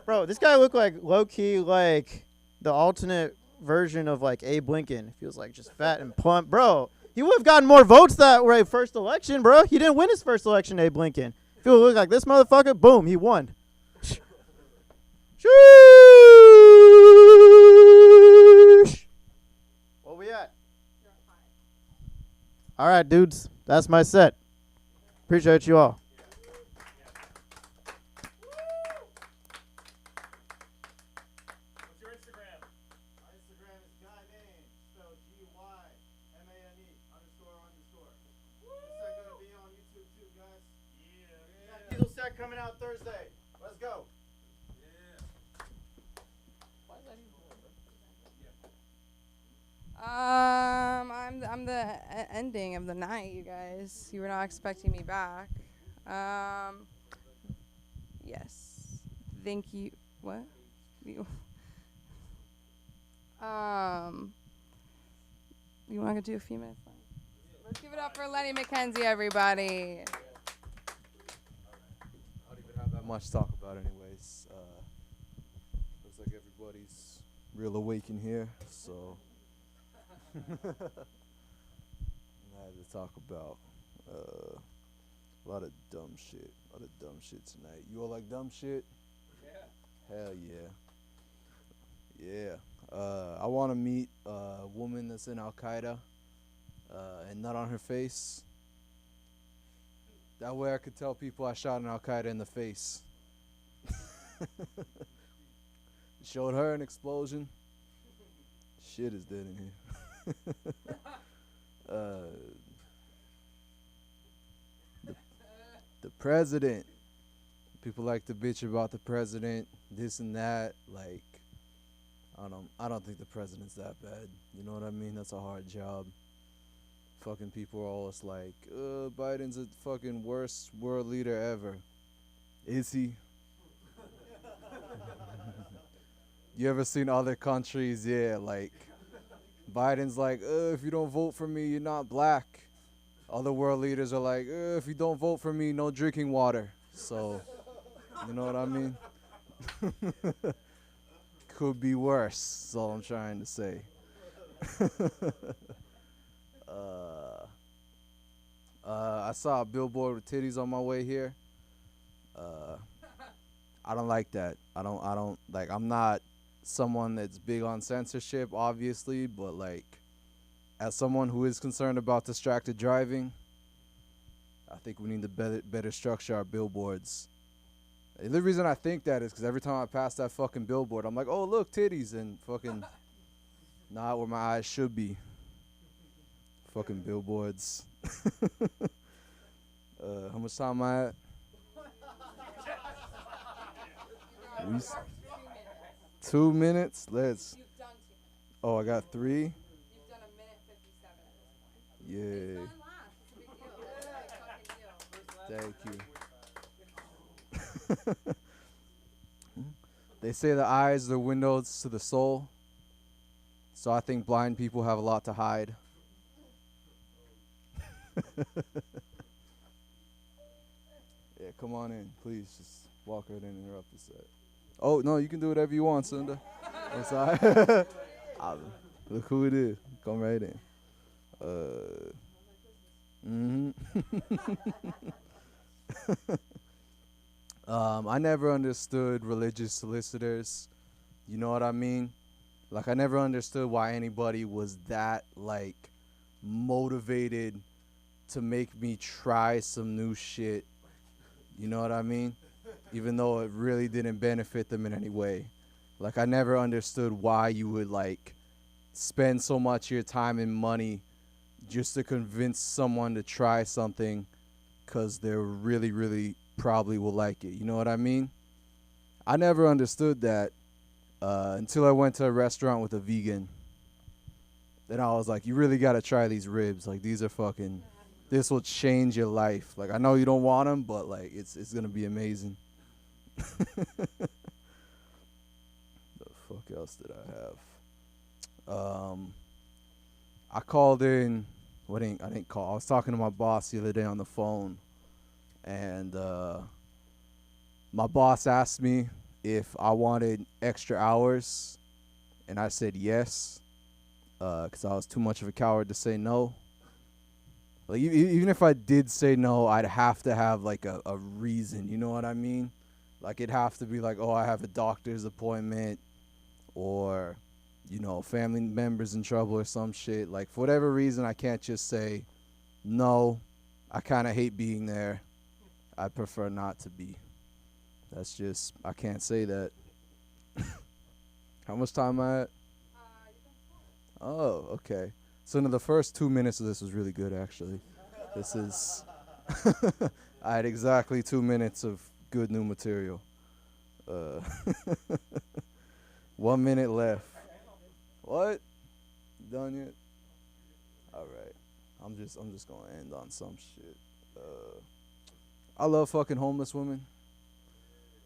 Bro, this guy looked like low-key like the alternate version of like Abe Lincoln. Feels like just fat and plump. Bro, he would have gotten more votes that were first election, bro. He didn't win his first election, Abe Lincoln. If he would look like this motherfucker, boom, he won. Sheesh. Where we at? All right, dudes. That's my set. Appreciate you all. Coming out Thursday. Let's go. I'm the ending of the night, you guys. You were not expecting me back. Yes. Thank you. What? You. You want to do a few minutes? Let's give it up for Lenny McKenzie, everybody. I don't even have that much to talk about anyways. Looks like everybody's real awake in here, so I had to talk about a lot of dumb shit. Tonight. You all like dumb shit? Yeah. Hell yeah. Yeah. I want to meet a woman that's in Al Qaeda and nut on her face. That way I could tell people I shot an Al Qaeda in the face. Showed her an explosion. Shit is dead in here. The president. People like to bitch about the president, this and that. Like, I don't think the president's that bad. You know what I mean? That's a hard job. Fucking people are always like, Biden's the fucking worst world leader ever. Is he? You ever seen other countries? Yeah, like, Biden's like, if you don't vote for me, you're not black. Other world leaders are like, if you don't vote for me, no drinking water. So, you know what I mean? Could be worse, that's all I'm trying to say. I saw a billboard with titties on my way here. I don't like that. I don't like, I'm not someone that's big on censorship, obviously, but like, as someone who is concerned about distracted driving, I think we need to better structure our billboards. The reason I think that is because every time I pass that fucking billboard, I'm like, oh, look, titties, and fucking not where my eyes should be. Fucking billboards. How much time am I at? 2 minutes? Let's. Oh, I got 3? You've done 1 minute 57 at this point. Yeah. Thank you. They say the eyes are the windows to the soul. So I think blind people have a lot to hide. Yeah, come on in, please. Just walk right in and interrupt the set. Oh, no, you can do whatever you want, Sunda. That's all right. Look who it is. Come right in. I never understood religious solicitors. You know what I mean? Like, I never understood why anybody was that, like, motivated to make me try some new shit. You know what I mean? Even though it really didn't benefit them in any way. Like, I never understood why you would, like, spend so much of your time and money just to convince someone to try something because they really, really probably will like it. You know what I mean? I never understood that until I went to a restaurant with a vegan. Then I was like, you really got to try these ribs. Like, these are fucking, this will change your life. Like, I know you don't want them, but, like, it's going to be amazing. The fuck else did I have? I called in. I didn't call. I was talking to my boss the other day on the phone, and my boss asked me if I wanted extra hours, and I said yes, because I was too much of a coward to say no. Like even if I did say no, I'd have to have like a reason. You know what I mean? Like it'd have to be like, oh, I have a doctor's appointment, or family members in trouble or some shit. Like for whatever reason, I can't just say no. I kind of hate being there. I prefer not to be. That's just, I can't say that. How much time I at? Oh, okay. So the first 2 minutes of this was really good, actually. This is, I had exactly 2 minutes of good new material. 1 minute left. What? Done yet? All right. I'm just gonna end on some shit. I love fucking homeless women.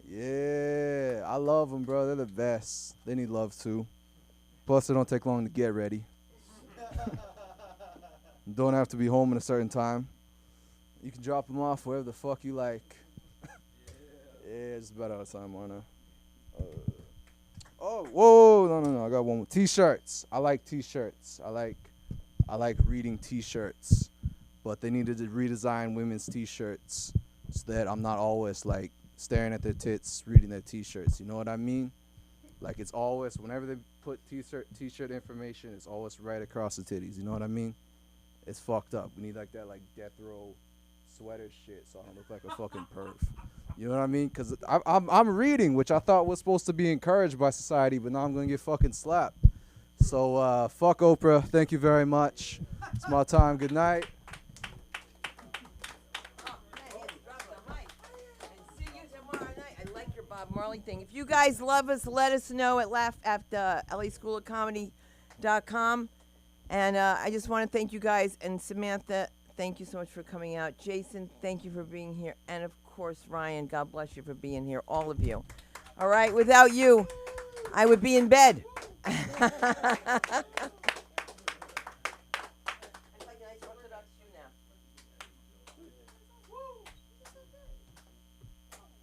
Yeah, I love them, bro. They're the best. They need love too. Plus, they don't take long to get ready. Don't have to be home at a certain time. You can drop them off wherever the fuck you like. Yeah, it's about out of time, Marna. Oh, whoa, no. I got one more. T-shirts. I like T-shirts. I like reading T-shirts. But they needed to redesign women's T-shirts so that I'm not always, like, staring at their tits reading their T-shirts. You know what I mean? Like, it's always, whenever they put T-shirt information, it's always right across the titties. You know what I mean? It's fucked up. We need, like, that, like, death row sweater shit so I don't look like a fucking perv. You know what I mean? Because I'm reading, which I thought was supposed to be encouraged by society, but now I'm going to get fucking slapped. So, fuck Oprah. Thank you very much. It's my time. Good night. Bob Marley thing. If you guys love us, let us know at LAschoolofComedy.com. And I just want to thank you guys. And Samantha, thank you so much for coming out. Jason, thank you for being here. And of course, Ryan, God bless you for being here, all of you. All right, without you, I would be in bed.